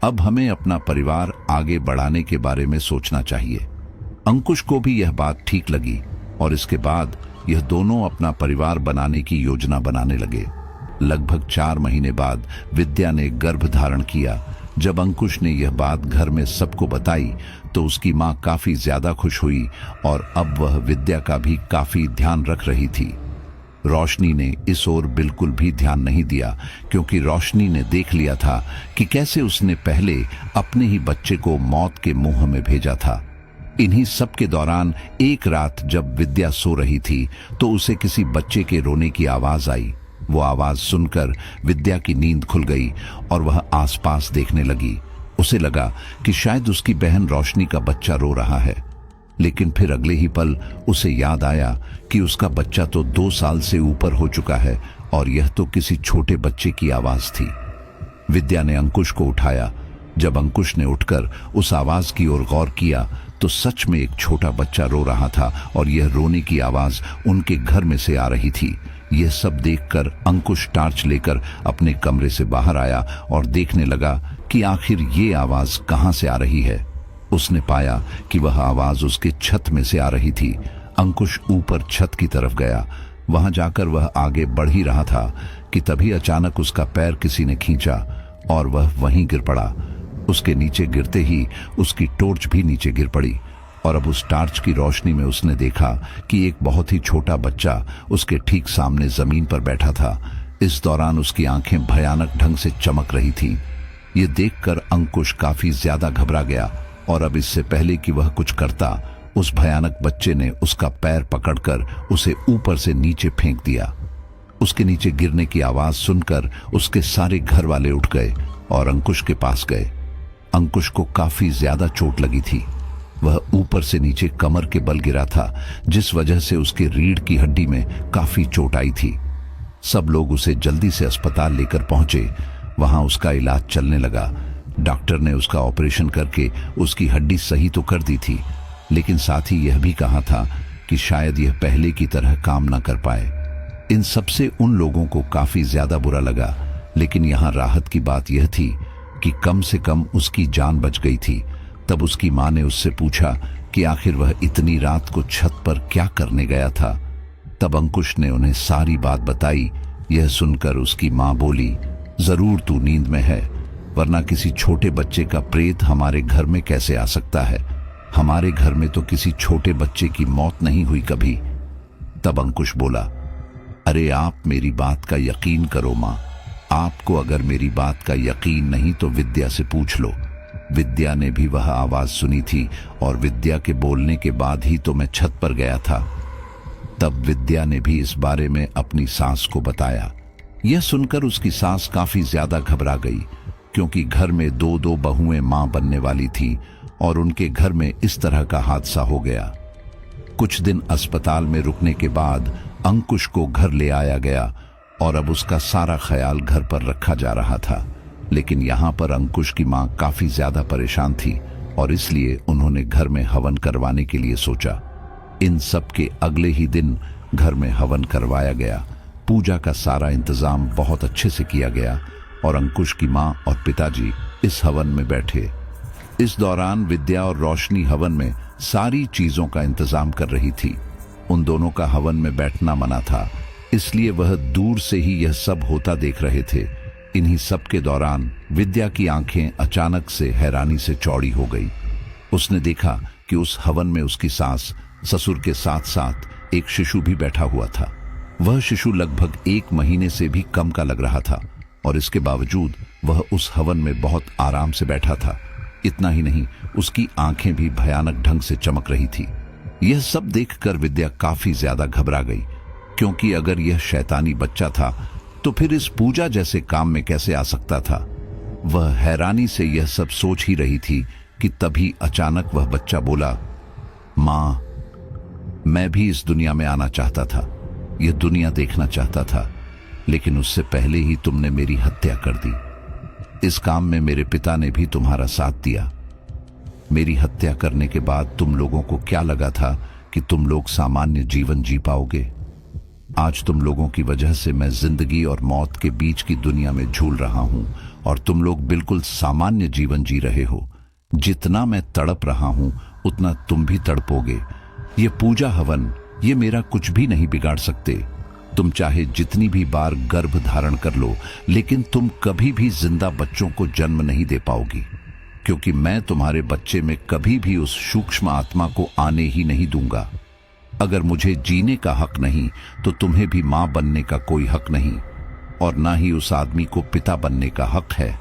अब हमें अपना परिवार आगे बढ़ाने के बारे में सोचना चाहिए। अंकुश को भी यह बात ठीक लगी, और इसके बाद यह दोनों अपना परिवार बनाने की योजना बनाने लगे। लगभग 4 महीने बाद विद्या ने गर्भ धारण किया। जब अंकुश ने यह बात घर में सबको बताई तो उसकी मां काफी ज्यादा खुश हुई, और अब वह विद्या का भी काफी ध्यान रख रही थी। रोशनी ने इस ओर बिल्कुल भी ध्यान नहीं दिया, क्योंकि रोशनी ने देख लिया था कि कैसे उसने पहले अपने ही बच्चे को मौत के मुंह में भेजा था। इन्हीं सब के दौरान एक रात जब विद्या सो रही थी तो उसे किसी बच्चे के रोने की आवाज आई। वो आवाज सुनकर विद्या की नींद खुल गई और वह आसपास देखने लगी। उसे लगा कि शायद उसकी बहन रोशनी का बच्चा रो रहा है, लेकिन फिर अगले ही पल उसे याद आया कि उसका बच्चा तो 2 साल से ऊपर हो चुका है और यह तो किसी छोटे बच्चे की आवाज थी। विद्या ने अंकुश को उठाया। जब अंकुश ने उठकर उस आवाज की ओर गौर किया तो सच में एक छोटा बच्चा रो रहा था और यह रोने की आवाज उनके घर में से आ रही थी। यह सब देखकर अंकुश टार्च लेकर अपने कमरे से बाहर आया और देखने लगा कि आखिर ये आवाज कहां से आ रही है। उसने पाया कि वह आवाज उसके छत में से आ रही थी। अंकुश ऊपर छत की तरफ गया। वहां जाकर वह आगे बढ़ ही रहा था कि तभी अचानक उसका पैर किसी ने खींचा और वह वहीं गिर पड़ा। उसके नीचे गिरते ही उसकी टॉर्च भी नीचे गिर पड़ी और अब उस टॉर्च की रोशनी में उसने देखा कि एक बहुत ही छोटा बच्चा उसके ठीक सामने जमीन पर बैठा था। इस दौरान उसकी आंखें भयानक ढंग से चमक रही थीं। ये देखकर अंकुश काफी ज्यादा घबरा गया और अब इससे पहले कि वह कुछ करता, उस भयानक बच्चे ने उसका पैर पकड़कर उसे ऊपर से नीचे फेंक दिया। उसके नीचे गिरने की आवाज सुनकर उसके सारे घर वाले उठ गए और अंकुश के पास गए। अंकुश को काफी ज्यादा चोट लगी थी। वह ऊपर से नीचे कमर के बल गिरा था, जिस वजह से उसके रीढ़ की हड्डी में काफी चोट आई थी। सब लोग उसे जल्दी से अस्पताल लेकर पहुंचे। वहां उसका इलाज चलने लगा। डॉक्टर ने उसका ऑपरेशन करके उसकी हड्डी सही तो कर दी थी, लेकिन साथ ही यह भी कहा था कि शायद यह पहले की तरह काम न कर पाए। इन सबसे उन लोगों को काफी ज्यादा बुरा लगा, लेकिन यहां राहत की बात यह थी कि कम से कम उसकी जान बच गई थी। तब उसकी मां ने उससे पूछा कि आखिर वह इतनी रात को छत पर क्या करने गया था। तब अंकुश ने उन्हें सारी बात बताई। यह सुनकर उसकी मां बोली, जरूर तू नींद में है, वरना किसी छोटे बच्चे का प्रेत हमारे घर में कैसे आ सकता है। हमारे घर में तो किसी छोटे बच्चे की मौत नहीं हुई कभी। तब अंकुश बोला, अरे आप मेरी बात का यकीन करो मां। आपको अगर मेरी बात का यकीन नहीं तो विद्या से पूछ लो। विद्या ने भी वह आवाज सुनी थी और विद्या के बोलने के बाद ही तो मैं छत पर गया था। तब विद्या ने भी इस बारे में अपनी सास को बताया। यह सुनकर उसकी सास काफी ज्यादा घबरा गई, क्योंकि घर में दो दो बहुएं मां बनने वाली थी और उनके घर में इस तरह का हादसा हो गया। कुछ दिन अस्पताल में रुकने के बाद अंकुश को घर ले आया गया और अब उसका सारा ख्याल घर पर रखा जा रहा था। लेकिन यहाँ पर अंकुश की मां काफी ज्यादा परेशान थी और इसलिए उन्होंने घर में हवन करवाने के लिए सोचा। इन सब के अगले ही दिन घर में हवन करवाया गया। पूजा का सारा इंतजाम बहुत अच्छे से किया गया और अंकुश की मां और पिताजी इस हवन में बैठे। इस दौरान विद्या और रोशनी हवन में सारी चीजों का इंतजाम कर रही थी। उन दोनों का हवन में बैठना मना था, इसलिए वह दूर से ही यह सब होता देख रहे थे। इन्हीं सब के दौरान विद्या की आंखें अचानक से हैरानी से चौड़ी हो गई। उसने देखा कि उस हवन में उसकी सास ससुर के साथ साथ एक शिशु भी बैठा हुआ था। वह शिशु लगभग 1 महीने से भी कम का लग रहा था और इसके बावजूद वह उस हवन में बहुत आराम से बैठा था। इतना ही नहीं, उसकी आंखें भी भयानक ढंग से चमक रही थी। यह सब देखकर विद्या काफी ज्यादा घबरा गई, क्योंकि अगर यह शैतानी बच्चा था तो फिर इस पूजा जैसे काम में कैसे आ सकता था। वह हैरानी से यह सब सोच ही रही थी कि तभी अचानक वह बच्चा बोला, मां, मैं भी इस दुनिया में आना चाहता था, यह दुनिया देखना चाहता था, लेकिन उससे पहले ही तुमने मेरी हत्या कर दी। इस काम में मेरे पिता ने भी तुम्हारा साथ दिया। मेरी हत्या करने के बाद तुम लोगों को क्या लगा था कि तुम लोग सामान्य जीवन जी पाओगे? आज तुम लोगों की वजह से मैं जिंदगी और मौत के बीच की दुनिया में झूल रहा हूं और तुम लोग बिल्कुल सामान्य जीवन जी रहे हो। जितना मैं तड़प रहा हूं उतना तुम भी तड़पोगे। ये पूजा हवन, ये मेरा कुछ भी नहीं बिगाड़ सकते। तुम चाहे जितनी भी बार गर्भ धारण कर लो, लेकिन तुम कभी भी जिंदा बच्चों को जन्म नहीं दे पाओगी, क्योंकि मैं तुम्हारे बच्चे में कभी भी उस सूक्ष्म आत्मा को आने ही नहीं दूंगा। अगर मुझे जीने का हक नहीं तो तुम्हें भी मां बनने का कोई हक नहीं, और ना ही उस आदमी को पिता बनने का हक है।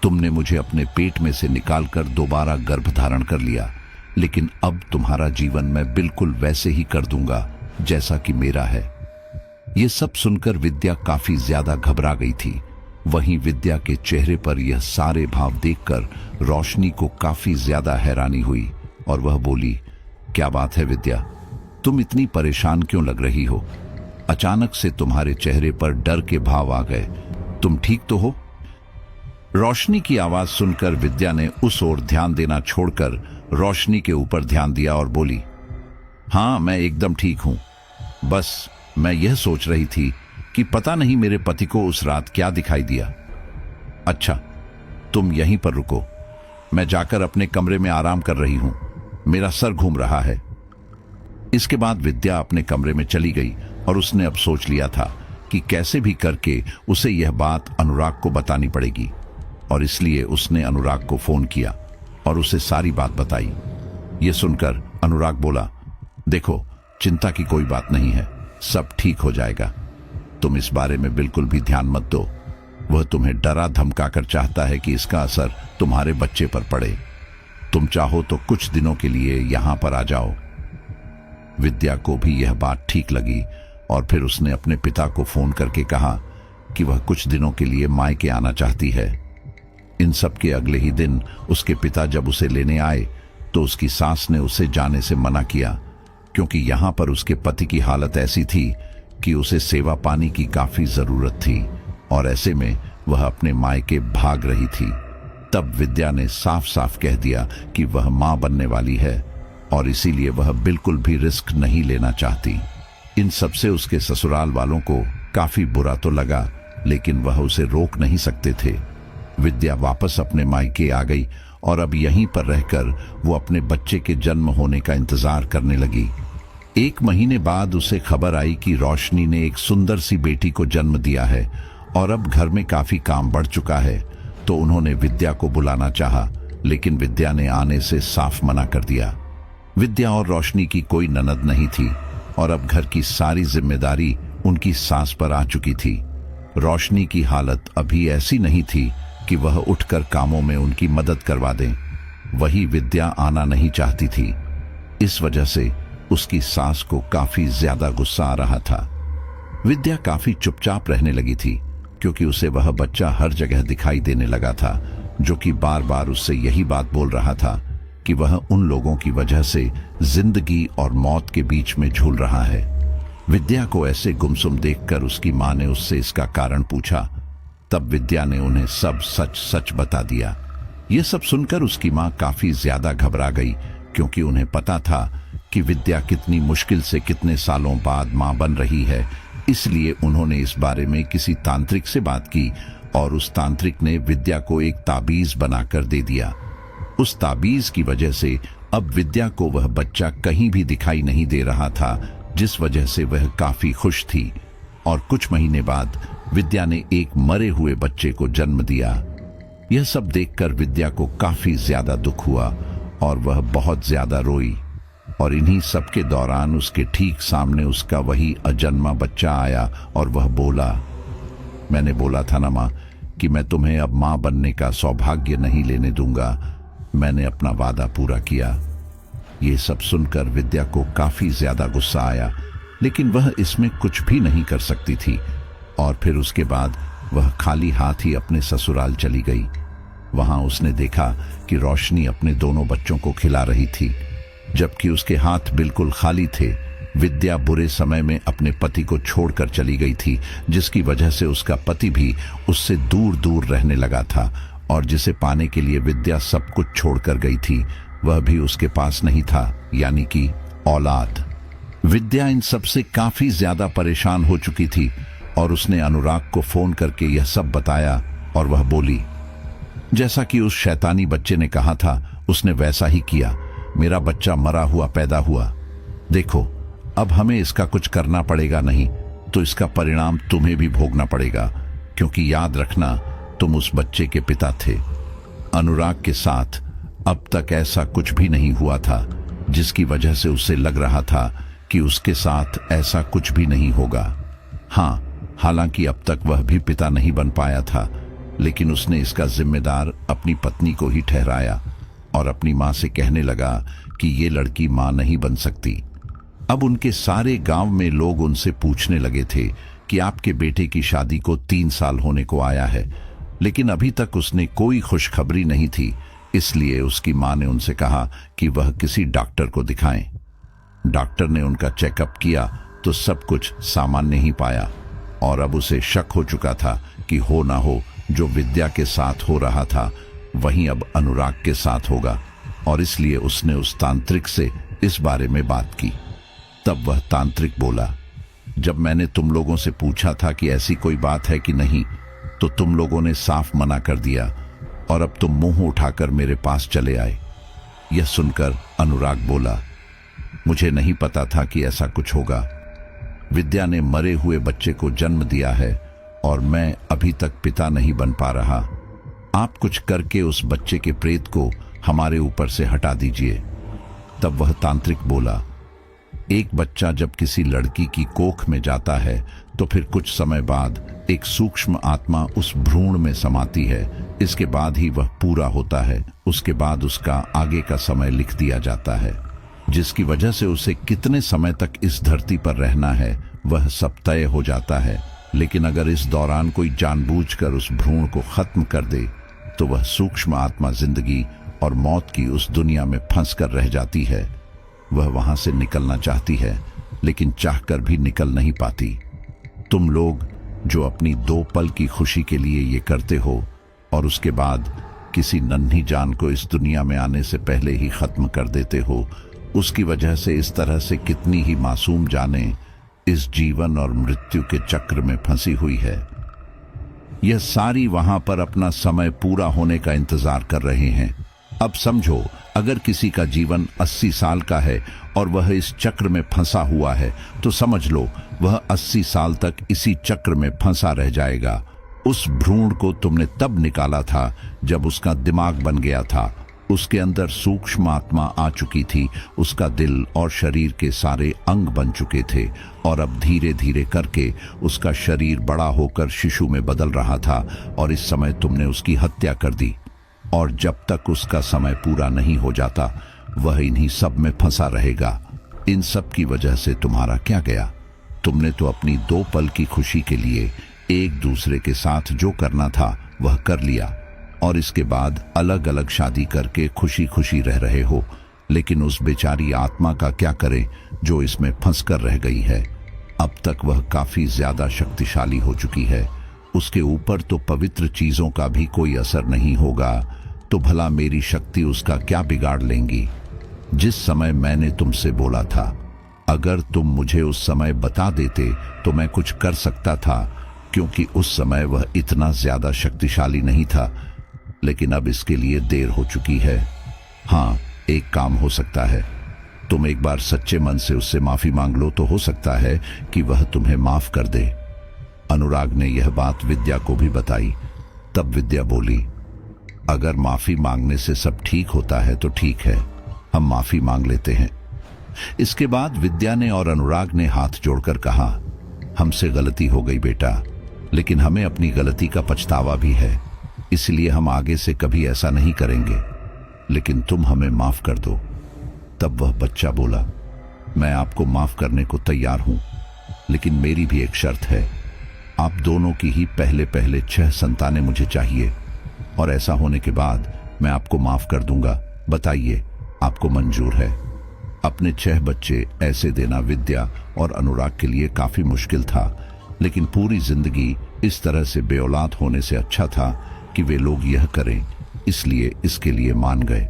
तुमने मुझे अपने पेट में से निकालकर दोबारा गर्भ धारण कर लिया, लेकिन अब तुम्हारा जीवन मैं बिल्कुल वैसे ही कर दूंगा जैसा कि मेरा है। यह सब सुनकर विद्या काफी ज्यादा घबरा गई थी। वहीं विद्या के चेहरे पर यह सारे भाव देखकर रोशनी को काफी ज्यादा हैरानी हुई और वह बोली, क्या बात है विद्या, तुम इतनी परेशान क्यों लग रही हो? अचानक से तुम्हारे चेहरे पर डर के भाव आ गए। तुम ठीक तो हो? रोशनी की आवाज सुनकर विद्या ने उस ओर ध्यान देना छोड़कर रोशनी के ऊपर ध्यान दिया और बोली, हाँ, मैं एकदम ठीक हूं। बस मैं यह सोच रही थी कि पता नहीं मेरे पति को उस रात क्या दिखाई दिया। अच्छा, तुम यहीं पर रुको, मैं जाकर अपने कमरे में आराम कर रही हूं, मेरा सर घूम रहा है। इसके बाद विद्या अपने कमरे में चली गई और उसने अब सोच लिया था कि कैसे भी करके उसे यह बात अनुराग को बतानी पड़ेगी, और इसलिए उसने अनुराग को फोन किया और उसे सारी बात बताई। यह सुनकर अनुराग बोला, देखो, चिंता की कोई बात नहीं है, सब ठीक हो जाएगा, तुम इस बारे में बिल्कुल भी ध्यान मत दो। वह तुम्हें डरा धमकाकर चाहता है कि इसका असर तुम्हारे बच्चे पर पड़े। तुम चाहो तो कुछ दिनों के लिए यहां पर आ जाओ। विद्या को भी यह बात ठीक लगी और फिर उसने अपने पिता को फोन करके कहा कि वह कुछ दिनों के लिए मायके आना चाहती है। इन सब के अगले ही दिन उसके पिता जब उसे लेने आए तो उसकी सास ने उसे जाने से मना किया, क्योंकि यहां पर उसके पति की हालत ऐसी थी कि उसे सेवा पानी की काफी जरूरत थी और ऐसे में वह अपने मायके भाग रही थी। तब विद्या ने साफ साफ कह दिया कि वह मां बनने वाली है और इसीलिए वह बिल्कुल भी रिस्क नहीं लेना चाहती। इन सब से उसके ससुराल वालों को काफी बुरा तो लगा, लेकिन वह उसे रोक नहीं सकते थे। विद्या वापस अपने मायके आ गई और अब यहीं पर रहकर वो अपने बच्चे के जन्म होने का इंतजार करने लगी। 1 महीने बाद उसे खबर आई कि रोशनी ने एक सुंदर सी बेटी को जन्म दिया है और अब घर में काफी काम बढ़ चुका है। तो उन्होंने विद्या को बुलाना चाहा, लेकिन विद्या ने आने से साफ मना कर दिया। विद्या और रोशनी की कोई ननद नहीं थी और अब घर की सारी जिम्मेदारी उनकी सास पर आ चुकी थी। रोशनी की हालत अभी ऐसी नहीं थी कि वह उठकर कामों में उनकी मदद करवा दें। वही विद्या आना नहीं चाहती थी। इस वजह से उसकी सास को काफी ज्यादा गुस्सा आ रहा था। विद्या काफी चुपचाप रहने लगी थी, क्योंकि उसे वह बच्चा हर जगह दिखाई देने लगा था, जो कि बार बार उससे यही बात बोल रहा था कि वह उन लोगों की वजह से जिंदगी और मौत के बीच में झूल रहा है। विद्या को ऐसे गुमसुम देखकर उसकी मां ने उससे इसका कारण पूछा। तब विद्या ने उन्हें सब सच सच बता दिया। ये सब सुनकर उसकी मां काफी ज्यादा घबरा गई, क्योंकि उन्हें पता था कि विद्या कितनी मुश्किल से कितने सालों बाद मां बन रही है। इसलिए उन्होंने इस बारे में किसी तांत्रिक से बात की और उस तांत्रिक ने विद्या को एक ताबीज बनाकर दे दिया। उस ताबीज की वजह से अब विद्या को वह बच्चा कहीं भी दिखाई नहीं दे रहा था, जिस वजह से वह काफी खुश थी। और कुछ महीने बाद विद्या ने एक मरे हुए बच्चे को जन्म दिया। यह सब देखकर विद्या को काफी ज्यादा दुख हुआ और वह बहुत ज्यादा रोई। और इन्हीं सब के दौरान उसके ठीक सामने उसका वही अजन्मा बच्चा आया और वह बोला, मैंने बोला था ना माँ कि मैं तुम्हें अब माँ बनने का सौभाग्य नहीं लेने दूंगा। मैंने अपना वादा पूरा किया। ये सब सुनकर विद्या को काफी ज्यादा गुस्सा आया, लेकिन वह इसमें कुछ भी नहीं कर सकती थी। और फिर उसके बाद वह खाली हाथ ही अपने ससुराल चली गई। वहां उसने देखा कि रोशनी अपने दोनों बच्चों को खिला रही थी, जबकि उसके हाथ बिल्कुल खाली थे। विद्या बुरे समय में अपने पति को छोड़कर चली गई थी, जिसकी वजह से उसका पति भी उससे दूर दूर रहने लगा था और जिसे पाने के लिए विद्या सब कुछ छोड़कर गई थी, वह भी उसके पास नहीं था, यानी कि औलाद। विद्या इन सब से काफी ज्यादा परेशान हो चुकी थी और उसने अनुराग को फोन करके यह सब बताया और वह बोली, जैसा कि उस शैतानी बच्चे ने कहा था उसने वैसा ही किया। मेरा बच्चा मरा हुआ पैदा हुआ। देखो, अब हमें इसका कुछ करना पड़ेगा, नहीं तो इसका परिणाम तुम्हें भी भोगना पड़ेगा, क्योंकि याद रखना तुम उस बच्चे के पिता थे। अनुराग के साथ अब तक ऐसा कुछ भी नहीं हुआ था, जिसकी वजह से उसे लग रहा था कि उसके साथ ऐसा कुछ भी नहीं होगा। हाँ, हालांकि अब तक वह भी पिता नहीं बन पाया था, लेकिन उसने इसका जिम्मेदार अपनी पत्नी को ही ठहराया और अपनी मां से कहने लगा कि ये लड़की मां नहीं बन सकती। अब उनके सारे गांव में लोग उनसे पूछने लगे थे कि आपके बेटे की शादी को 3 साल होने को आया है, लेकिन अभी तक उसने कोई खुशखबरी नहीं थी। इसलिए उसकी मां ने उनसे कहा कि वह किसी डॉक्टर को दिखाएं। डॉक्टर ने उनका चेकअप किया तो सब कुछ सामान्य ही पाया और अब उसे शक हो चुका था कि हो ना हो जो विद्या के साथ हो रहा था वहीं अब अनुराग के साथ होगा, और इसलिए उसने उस तांत्रिक से इस बारे में बात की। तब वह तांत्रिक बोला, जब मैंने तुम लोगों से पूछा था कि ऐसी कोई बात है कि नहीं, तो तुम लोगों ने साफ मना कर दिया और अब तुम मुंह उठाकर मेरे पास चले आए। यह सुनकर अनुराग बोला, मुझे नहीं पता था कि ऐसा कुछ होगा। विद्या ने मरे हुए बच्चे को जन्म दिया है और मैं अभी तक पिता नहीं बन पा रहा। आप कुछ करके उस बच्चे के प्रेत को हमारे ऊपर से हटा दीजिए। तब वह तांत्रिक बोला, एक बच्चा जब किसी लड़की की कोख में जाता है तो फिर कुछ समय बाद एक सूक्ष्म आत्मा उस भ्रूण में समाती है। इसके बाद ही वह पूरा होता है। उसके बाद उसका आगे का समय लिख दिया जाता है, जिसकी वजह से उसे कितने समय तक इस धरती पर रहना है वह सब तय हो जाता है। लेकिन अगर इस दौरान कोई जानबूझकर उस भ्रूण को खत्म कर दे तो वह सूक्ष्म आत्मा जिंदगी और मौत की उस दुनिया में फंस कर रह जाती है। वह वहां से निकलना चाहती है लेकिन चाहकर भी निकल नहीं पाती। तुम लोग जो अपनी 2 पल की खुशी के लिए ये करते हो और उसके बाद किसी नन्ही जान को इस दुनिया में आने से पहले ही खत्म कर देते हो, उसकी वजह से इस तरह से कितनी ही मासूम जानें इस जीवन और मृत्यु के चक्र में फंसी हुई है। यह सारी वहां पर अपना समय पूरा होने का इंतजार कर रहे हैं। अब समझो, अगर किसी का जीवन 80 साल का है और वह इस चक्र में फंसा हुआ है तो समझ लो वह 80 साल तक इसी चक्र में फंसा रह जाएगा। उस भ्रूण को तुमने तब निकाला था जब उसका दिमाग बन गया था, उसके अंदर सूक्ष्म आत्मा आ चुकी थी, उसका दिल और शरीर के सारे अंग बन चुके थे और अब धीरे धीरे करके उसका शरीर बड़ा होकर शिशु में बदल रहा था और इस समय तुमने उसकी हत्या कर दी। और जब तक उसका समय पूरा नहीं हो जाता वह इन्हीं सब में फंसा रहेगा। इन सब की वजह से तुम्हारा क्या गया? तुमने तो अपनी 2 पल की खुशी के लिए एक दूसरे के साथ जो करना था वह कर लिया और इसके बाद अलग अलग शादी करके खुशी खुशी रह रहे हो। लेकिन उस बेचारी आत्मा का क्या करें जो इसमें फंसकर रह गई है। अब तक वह काफी ज्यादा शक्तिशाली हो चुकी है, उसके ऊपर तो पवित्र चीजों का भी कोई असर नहीं होगा, तो भला मेरी शक्ति उसका क्या बिगाड़ लेंगी। जिस समय मैंने तुमसे बोला था अगर तुम मुझे उस समय बता देते तो मैं कुछ कर सकता था, क्योंकि उस समय वह इतना ज्यादा शक्तिशाली नहीं था। लेकिन अब इसके लिए देर हो चुकी है। हाँ, एक काम हो सकता है, तुम एक बार सच्चे मन से उससे माफी मांग लो तो हो सकता है कि वह तुम्हें माफ कर दे। अनुराग ने यह बात विद्या को भी बताई। तब विद्या बोली, अगर माफी मांगने से सब ठीक होता है तो ठीक है, हम माफी मांग लेते हैं। इसके बाद विद्या ने और अनुराग ने हाथ जोड़कर कहा, हमसे गलती हो गई बेटा, लेकिन हमें अपनी गलती का पछतावा भी है, इसलिए हम आगे से कभी ऐसा नहीं करेंगे, लेकिन तुम हमें माफ कर दो। तब वह बच्चा बोला, मैं आपको माफ करने को तैयार हूं, लेकिन मेरी भी एक शर्त है। आप दोनों की ही पहले 6 संतानें मुझे चाहिए और ऐसा होने के बाद मैं आपको माफ कर दूंगा। बताइए, आपको मंजूर है? अपने 6 बच्चे ऐसे देना विद्या और अनुराग के लिए काफी मुश्किल था, लेकिन पूरी जिंदगी इस तरह से बेऔलाद होने से अच्छा था कि वे लोग यह करें, इसलिए इसके लिए मान गए।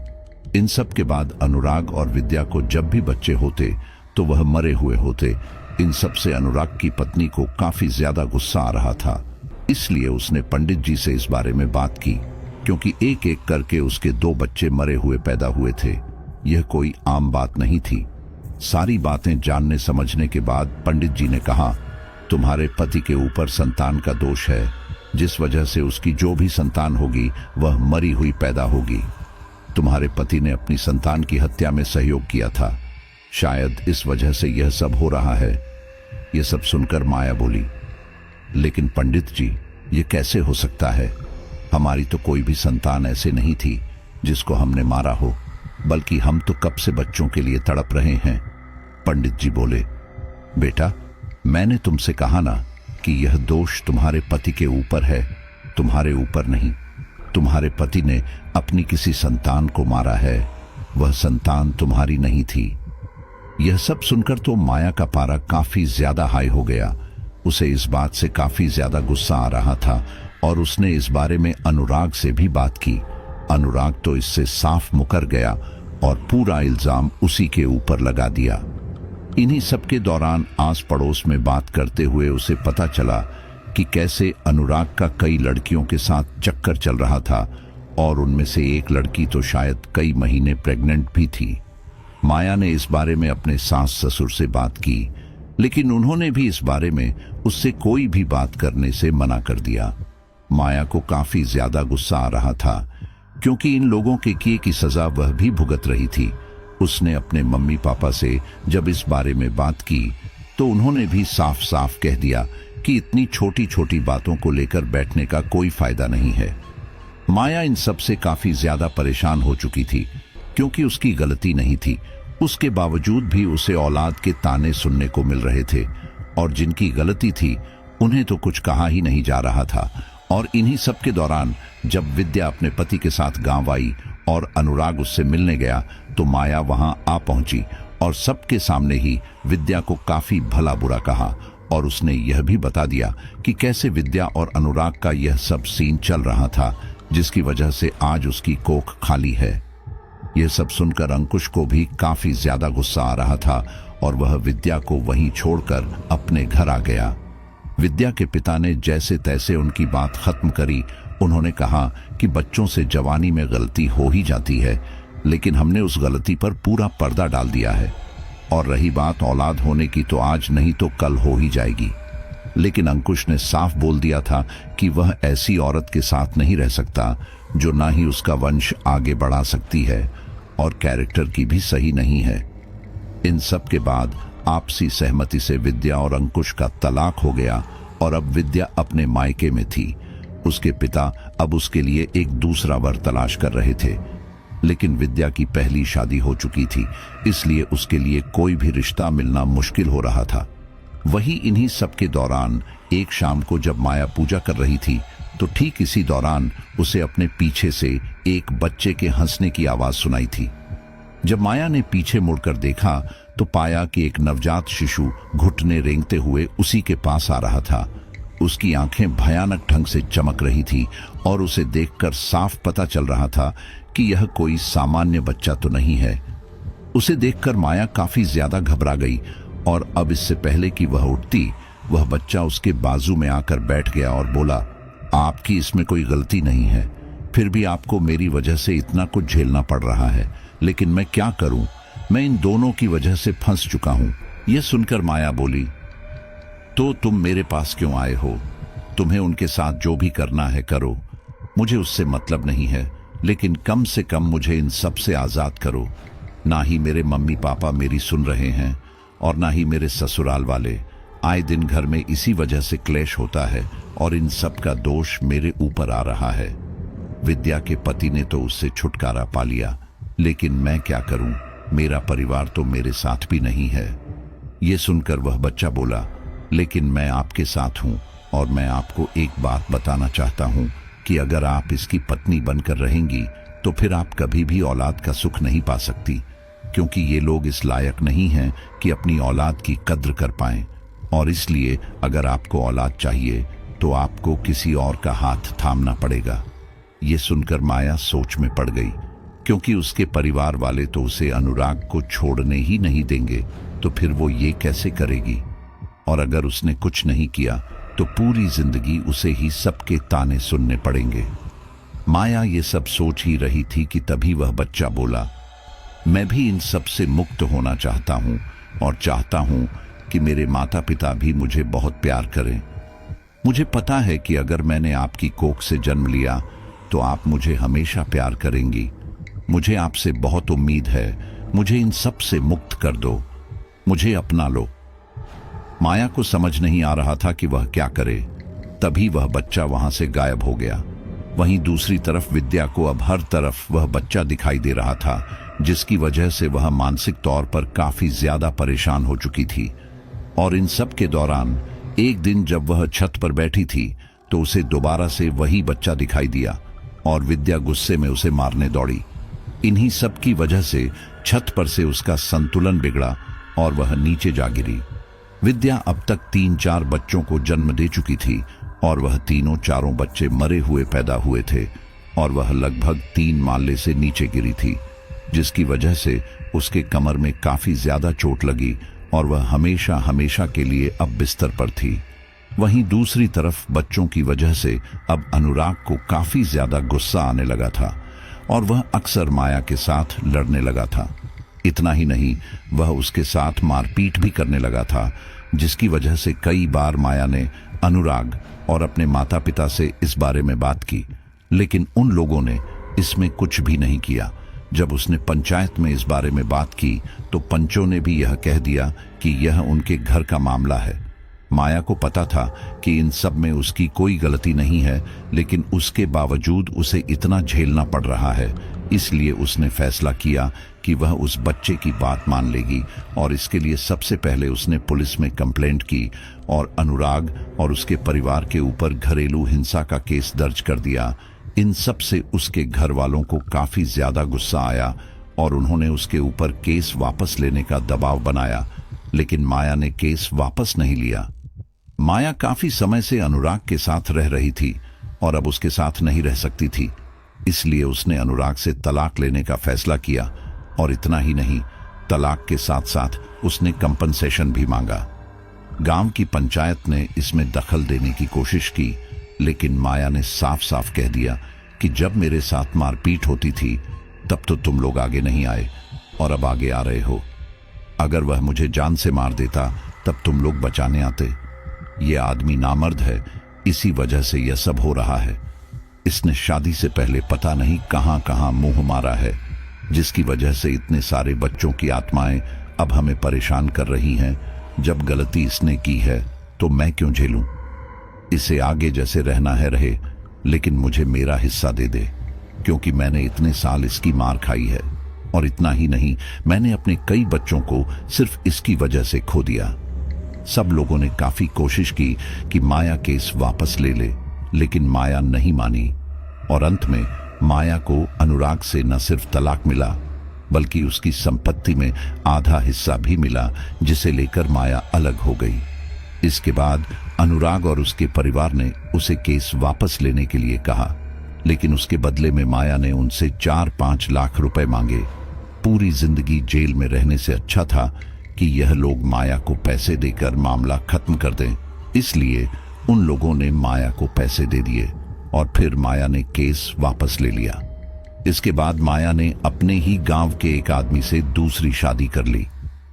इन सब के बाद अनुराग और विद्या को जब भी बच्चे होते तो वह मरे हुए होते। इन सब से अनुराग की पत्नी को काफी ज्यादा गुस्सा आ रहा था, इसलिए उसने पंडित जी से इस बारे में बात की, क्योंकि एक एक करके उसके 2 बच्चे मरे हुए पैदा हुए थे। यह कोई आम बात नहीं थी। सारी बातें जानने समझने के बाद पंडित जी ने कहा, तुम्हारे पति के ऊपर संतान का दोष है, जिस वजह से उसकी जो भी संतान होगी वह मरी हुई पैदा होगी। तुम्हारे पति ने अपनी संतान की हत्या में सहयोग किया था, शायद इस वजह से यह सब हो रहा है। यह सब सुनकर माया बोली, लेकिन पंडित जी, ये कैसे हो सकता है? हमारी तो कोई भी संतान ऐसे नहीं थी जिसको हमने मारा हो, बल्कि हम तो कब से बच्चों के लिए तड़प रहे हैं। पंडित जी बोले, बेटा, मैंने तुमसे कहा ना कि यह दोष तुम्हारे पति के ऊपर है, तुम्हारे ऊपर नहीं। तुम्हारे पति ने अपनी किसी संतान को मारा है, वह संतान तुम्हारी नहीं थी। यह सब सुनकर तो माया का पारा काफी ज्यादा हाई हो गया। उसे इस बात से काफी ज्यादा गुस्सा आ रहा था और उसने इस बारे में अनुराग से भी बात की। अनुराग तो इससे साफ मुकर गया और पूरा इल्जाम उसी के ऊपर लगा दिया। इन्हीं सब के दौरान आस पड़ोस में बात करते हुए उसे पता चला कि कैसे अनुराग का कई लड़कियों के साथ चक्कर चल रहा था और उनमें से एक लड़की तो शायद कई महीने प्रेग्नेंट भी थी। माया ने इस बारे में अपने सास ससुर से बात की, लेकिन उन्होंने भी इस बारे में उससे कोई भी बात करने से मना कर दिया। माया को काफी ज्यादा गुस्सा आ रहा था, क्योंकि इन लोगों के किए की सजा वह भी भुगत रही थी। उसने अपने मम्मी पापा से जब इस बारे में बात की तो उन्होंने भी साफ साफ कह दिया कि इतनी छोटी छोटी बातों को लेकर बैठने का कोई फायदा नहीं है। माया इन सब से काफी ज्यादा परेशान हो चुकी थी, क्योंकि उसकी गलती नहीं थी। उसके बावजूद भी उसे औलाद के ताने सुनने को मिल रहे थे, और जिनकी गलती थी उन्हें तो कुछ कहा ही नहीं जा रहा था। और इन्हीं सब के दौरान जब विद्या अपने पति के साथ गांव आई और अनुराग उससे मिलने गया तो माया वहां आ पहुंची और सबके सामने ही विद्या को काफी भला बुरा कहा, और उसने यह भी बता दिया कि कैसे विद्या और अनुराग का यह सब सीन चल रहा था, जिसकी वजह से आज उसकी कोख खाली है। यह सब सुनकर अंकुश को भी काफी ज्यादा गुस्सा आ रहा था और वह विद्या को वहीं छोड़कर अपने घर आ गया। विद्या के पिता ने जैसे तैसे उनकी बात खत्म करी। उन्होंने कहा कि बच्चों से जवानी में गलती हो ही जाती है, लेकिन हमने उस गलती पर पूरा पर्दा डाल दिया है, और रही बात औलाद होने की तो आज नहीं तो कल हो ही जाएगी। लेकिन अंकुश ने साफ बोल दिया था कि वह ऐसी औरत के साथ नहीं रह सकता जो ना ही उसका वंश आगे बढ़ा सकती है और कैरेक्टर की भी सही नहीं है। इन सब के बाद आपसी सहमति से विद्या और अंकुश का तलाक हो गया और अब विद्या अपने मायके में थी। उसके पिता अब उसके लिए एक दूसरा वर तलाश कर रहे थे, लेकिन विद्या की पहली शादी हो चुकी थी, इसलिए उसके लिए कोई भी रिश्ता मिलना मुश्किल हो रहा था। वही इन्हीं सब के दौरान एक शाम को जब माया पूजा कर रही थी तो ठीक इसी दौरान उसे अपने पीछे से एक बच्चे के हंसने की आवाज सुनाई थी। जब माया ने पीछे मुड़कर देखा तो पाया कि एक नवजात शिशु घुटने रेंगते हुए उसी के पास आ रहा था। उसकी आंखें भयानक ढंग से चमक रही थी और उसे देखकर साफ पता चल रहा था कि यह कोई सामान्य बच्चा तो नहीं है। उसे देखकर माया काफी ज्यादा घबरा गई और अब इससे पहले कि वह उठती, वह बच्चा उसके बाजू में आकर बैठ गया और बोला, आपकी इसमें कोई गलती नहीं है, फिर भी आपको मेरी वजह से इतना कुछ झेलना पड़ रहा है, लेकिन मैं क्या करूं, मैं इन दोनों की वजह से फंस चुका हूं। यह सुनकर माया बोली, तो तुम मेरे पास क्यों आए हो? तुम्हें उनके साथ जो भी करना है करो, मुझे उससे मतलब नहीं है, लेकिन कम से कम मुझे इन सब से आजाद करो। ना ही मेरे मम्मी पापा मेरी सुन रहे हैं और ना ही मेरे ससुराल वाले। आए दिन घर में इसी वजह से क्लेश होता है और इन सब का दोष मेरे ऊपर आ रहा है। विद्या के पति ने तो उससे छुटकारा पा लिया, लेकिन मैं क्या करूं, मेरा परिवार तो मेरे साथ भी नहीं है। ये सुनकर वह बच्चा बोला, लेकिन मैं आपके साथ हूं और मैं आपको एक बात बताना चाहता हूं कि अगर आप इसकी पत्नी बनकर रहेंगी तो फिर आप कभी भी औलाद का सुख नहीं पा सकती, क्योंकि ये लोग इस लायक नहीं हैं कि अपनी औलाद की कद्र कर पाएं, और इसलिए अगर आपको औलाद चाहिए तो आपको किसी और का हाथ थामना पड़ेगा। ये सुनकर माया सोच में पड़ गई, क्योंकि उसके परिवार वाले तो उसे अनुराग को छोड़ने ही नहीं देंगे, तो फिर वो ये कैसे करेगी? और अगर उसने कुछ नहीं किया तो पूरी जिंदगी उसे ही सबके ताने सुनने पड़ेंगे। माया ये सब सोच ही रही थी कि तभी वह बच्चा बोला, मैं भी इन सब से मुक्त होना चाहता हूं और चाहता हूं कि मेरे माता पिता भी मुझे बहुत प्यार करें। मुझे पता है कि अगर मैंने आपकी कोख से जन्म लिया तो आप मुझे हमेशा प्यार करेंगी। मुझे आपसे बहुत उम्मीद है, मुझे इन सब से मुक्त कर दो, मुझे अपना लो। माया को समझ नहीं आ रहा था कि वह क्या करे। तभी वह बच्चा वहां से गायब हो गया। वहीं दूसरी तरफ विद्या को अब हर तरफ वह बच्चा दिखाई दे रहा था, जिसकी वजह से वह मानसिक तौर पर काफी ज्यादा परेशान हो चुकी थी। और इन सब के दौरान एक दिन जब वह छत पर बैठी थी तो उसे दोबारा से वही बच्चा दिखाई दिया और विद्या गुस्से में उसे मारने दौड़ी। इन्हीं सब की वजह से छत पर से उसका संतुलन बिगड़ा और वह नीचे जा गिरी। विद्या अब तक 3-4 बच्चों को जन्म दे चुकी थी और वह तीनों चारों बच्चे मरे हुए पैदा हुए थे और वह लगभग 3 माले से नीचे गिरी थी, जिसकी वजह से उसके कमर में काफी ज्यादा चोट लगी और वह हमेशा हमेशा के लिए अब बिस्तर पर थी। वहीं दूसरी तरफ बच्चों की वजह से अब अनुराग को काफी ज्यादा गुस्सा आने लगा था और वह अक्सर माया के साथ लड़ने लगा था। इतना ही नहीं, वह उसके साथ मारपीट भी करने लगा था, जिसकी वजह से कई बार माया ने अनुराग और अपने माता पिता से इस बारे में बात की, लेकिन उन लोगों ने इसमें कुछ भी नहीं किया। जब उसने पंचायत में इस बारे में बात की तो पंचों ने भी यह कह दिया कि यह उनके घर का मामला है। माया को पता था कि इन सब में उसकी कोई गलती नहीं है, लेकिन उसके बावजूद उसे इतना झेलना पड़ रहा है। इसलिए उसने फैसला किया कि वह उस बच्चे की बात मान लेगी और इसके लिए सबसे पहले उसने पुलिस में कंप्लेंट की और अनुराग और उसके परिवार के ऊपर घरेलू हिंसा का केस दर्ज कर दिया। इन सब से उसके घर वालों को काफी ज्यादा गुस्सा आया और उन्होंने उसके ऊपर केस वापस लेने का दबाव बनाया, लेकिन माया ने केस वापस नहीं लिया। माया काफी समय से अनुराग के साथ रह रही थी और अब उसके साथ नहीं रह सकती थी, इसलिए उसने अनुराग से तलाक लेने का फैसला किया। और इतना ही नहीं, तलाक के साथ साथ उसने कंपनसेशन भी मांगा। गांव की पंचायत ने इसमें दखल देने की कोशिश की, लेकिन माया ने साफ साफ कह दिया कि जब मेरे साथ मारपीट होती थी तब तो तुम लोग आगे नहीं आए और अब आगे आ रहे हो। अगर वह मुझे जान से मार देता तब तुम लोग बचाने आते। ये आदमी नामर्द है, इसी वजह से यह सब हो रहा है। इसने शादी से पहले पता नहीं कहां कहां मुंह मारा है, जिसकी वजह से इतने सारे बच्चों की आत्माएं अब हमें परेशान कर रही हैं। जब गलती इसने की है तो मैं क्यों झेलूं? इसे आगे जैसे रहना है रहे, लेकिन मुझे मेरा हिस्सा दे दे, क्योंकि मैंने इतने साल इसकी मार खाई है। और इतना ही नहीं, मैंने अपने कई बच्चों को सिर्फ इसकी वजह से खो दिया। सब लोगों ने काफी कोशिश की कि माया केस वापस ले ले, लेकिन माया नहीं मानी और अंत में माया को अनुराग से न सिर्फ तलाक मिला, बल्कि उसकी संपत्ति में आधा हिस्सा भी मिला, जिसे लेकर माया अलग हो गई। इसके बाद अनुराग और उसके परिवार ने उसे केस वापस लेने के लिए कहा, लेकिन उसके बदले में माया ने उनसे 4-5 लाख रुपए मांगे। पूरी जिंदगी जेल में रहने से अच्छा था कि यह लोग माया को पैसे देकर मामला खत्म कर दें। इसलिए उन लोगों ने माया को पैसे दे दिए और फिर माया ने केस वापस ले लिया। इसके बाद माया ने अपने ही गांव के एक आदमी से दूसरी शादी कर ली,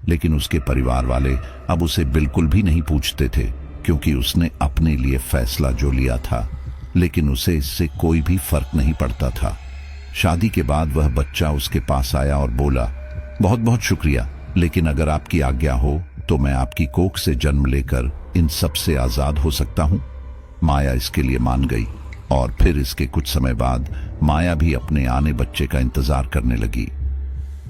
लेकिन उसके परिवार वाले अब उसे बिल्कुल भी नहीं पूछते थे, क्योंकि उसने अपने लिए फैसला जो लिया था, लेकिन उसे इससे कोई भी फर्क नहीं पड़ता था। शादी के बाद वह बच्चा उसके पास आया और बोला, बहुत बहुत शुक्रिया, लेकिन अगर आपकी आज्ञा हो तो मैं आपकी कोख से जन्म लेकर इन सब से आजाद हो सकता हूं। माया इसके लिए मान गई और फिर इसके कुछ समय बाद माया भी अपने आने बच्चे का इंतजार करने लगी।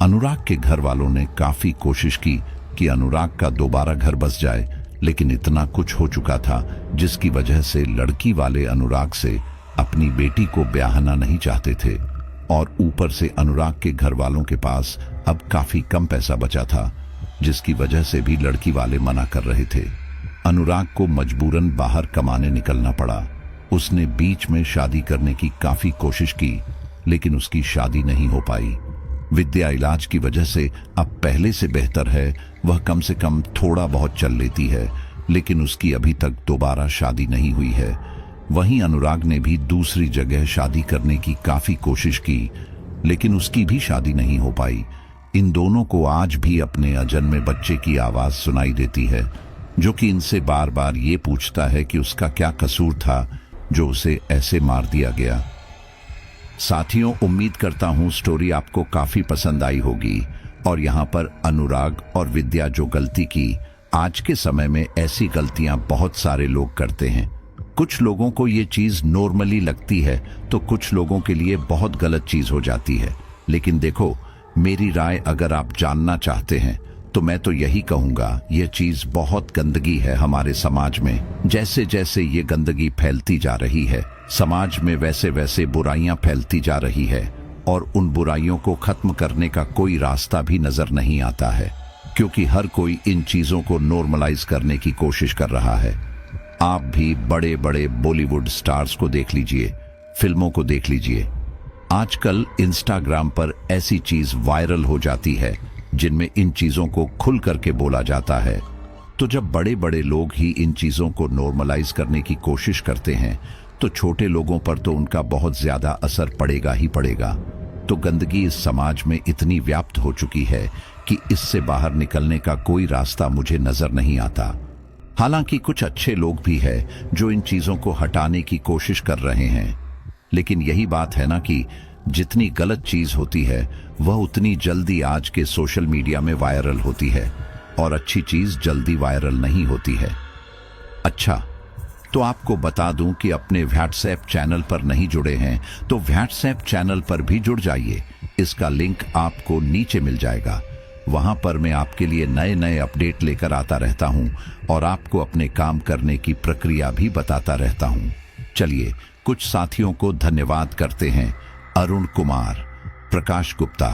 अनुराग के घर वालों ने काफी कोशिश की कि अनुराग का दोबारा घर बस जाए, लेकिन इतना कुछ हो चुका था जिसकी वजह से लड़की वाले अनुराग से अपनी बेटी को ब्याहना नहीं चाहते थे और ऊपर से अनुराग के घर वालों के पास अब काफी कम पैसा बचा था, जिसकी वजह से भी लड़की वाले मना कर रहे थे। अनुराग को मजबूरन बाहर कमाने निकलना पड़ा। उसने बीच में शादी करने की काफी कोशिश की, लेकिन उसकी शादी नहीं हो पाई। विद्या इलाज की वजह से अब पहले से बेहतर है, वह कम से कम थोड़ा बहुत चल लेती है, लेकिन उसकी अभी तक दोबारा शादी नहीं हुई है। वहीं अनुराग ने भी दूसरी जगह शादी करने की काफी कोशिश की, लेकिन उसकी भी शादी नहीं हो पाई। इन दोनों को आज भी अपने अजन्मे बच्चे की आवाज सुनाई देती है, जो कि इनसे बार बार ये पूछता है कि उसका क्या कसूर था जो उसे ऐसे मार दिया गया। साथियों, उम्मीद करता हूं स्टोरी आपको काफी पसंद आई होगी और यहाँ पर अनुराग और विद्या जो गलती की, आज के समय में ऐसी गलतियां बहुत सारे लोग करते हैं। कुछ लोगों को ये चीज नॉर्मली लगती है तो कुछ लोगों के लिए बहुत गलत चीज हो जाती है। लेकिन देखो, मेरी राय अगर आप जानना चाहते हैं तो मैं तो यही कहूंगा, यह चीज बहुत गंदगी है हमारे समाज में। जैसे जैसे ये गंदगी फैलती जा रही है समाज में, वैसे वैसे बुराइयां फैलती जा रही है और उन बुराइयों को खत्म करने का कोई रास्ता भी नजर नहीं आता है, क्योंकि हर कोई इन चीजों को नॉर्मलाइज करने की कोशिश कर रहा है। आप भी बड़े बड़े बॉलीवुड स्टार्स को देख लीजिए, फिल्मों को देख लीजिए। आजकल इंस्टाग्राम पर ऐसी चीज वायरल हो जाती है जिनमें इन चीजों को खुल करके बोला जाता है। तो जब बड़े बड़े लोग ही इन चीजों को नॉर्मलाइज करने की कोशिश करते हैं तो छोटे लोगों पर तो उनका बहुत ज्यादा असर पड़ेगा ही पड़ेगा। तो गंदगी इस समाज में इतनी व्याप्त हो चुकी है कि इससे बाहर निकलने का कोई रास्ता मुझे नजर नहीं आता। हालांकि कुछ अच्छे लोग भी हैं जो इन चीजों को हटाने की कोशिश कर रहे हैं, लेकिन यही बात है ना कि जितनी गलत चीज होती है वह उतनी जल्दी आज के सोशल मीडिया में वायरल होती है और अच्छी चीज जल्दी वायरल नहीं होती है। अच्छा, तो आपको बता दूं कि अपने व्हाट्सएप चैनल पर नहीं जुड़े हैं तो व्हाट्सएप चैनल पर भी जुड़ जाइए। इसका लिंक आपको नीचे मिल जाएगा। वहां पर मैं आपके लिए नए नए अपडेट लेकर आता रहता हूं और आपको अपने काम करने की प्रक्रिया भी बताता रहता हूं। चलिए कुछ साथियों को धन्यवाद करते हैं। अरुण कुमार, प्रकाश गुप्ता,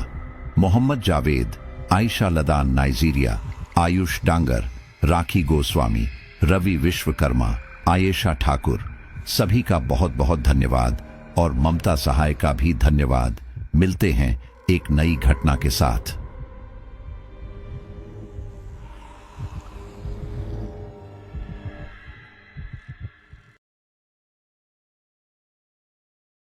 मोहम्मद जावेद, आयशा लदान नाइजीरिया, आयुष डांगर, राखी गोस्वामी, रवि विश्वकर्मा, आयेशा ठाकुर, सभी का बहुत बहुत धन्यवाद और ममता सहाय का भी धन्यवाद। मिलते हैं एक नई घटना के साथ।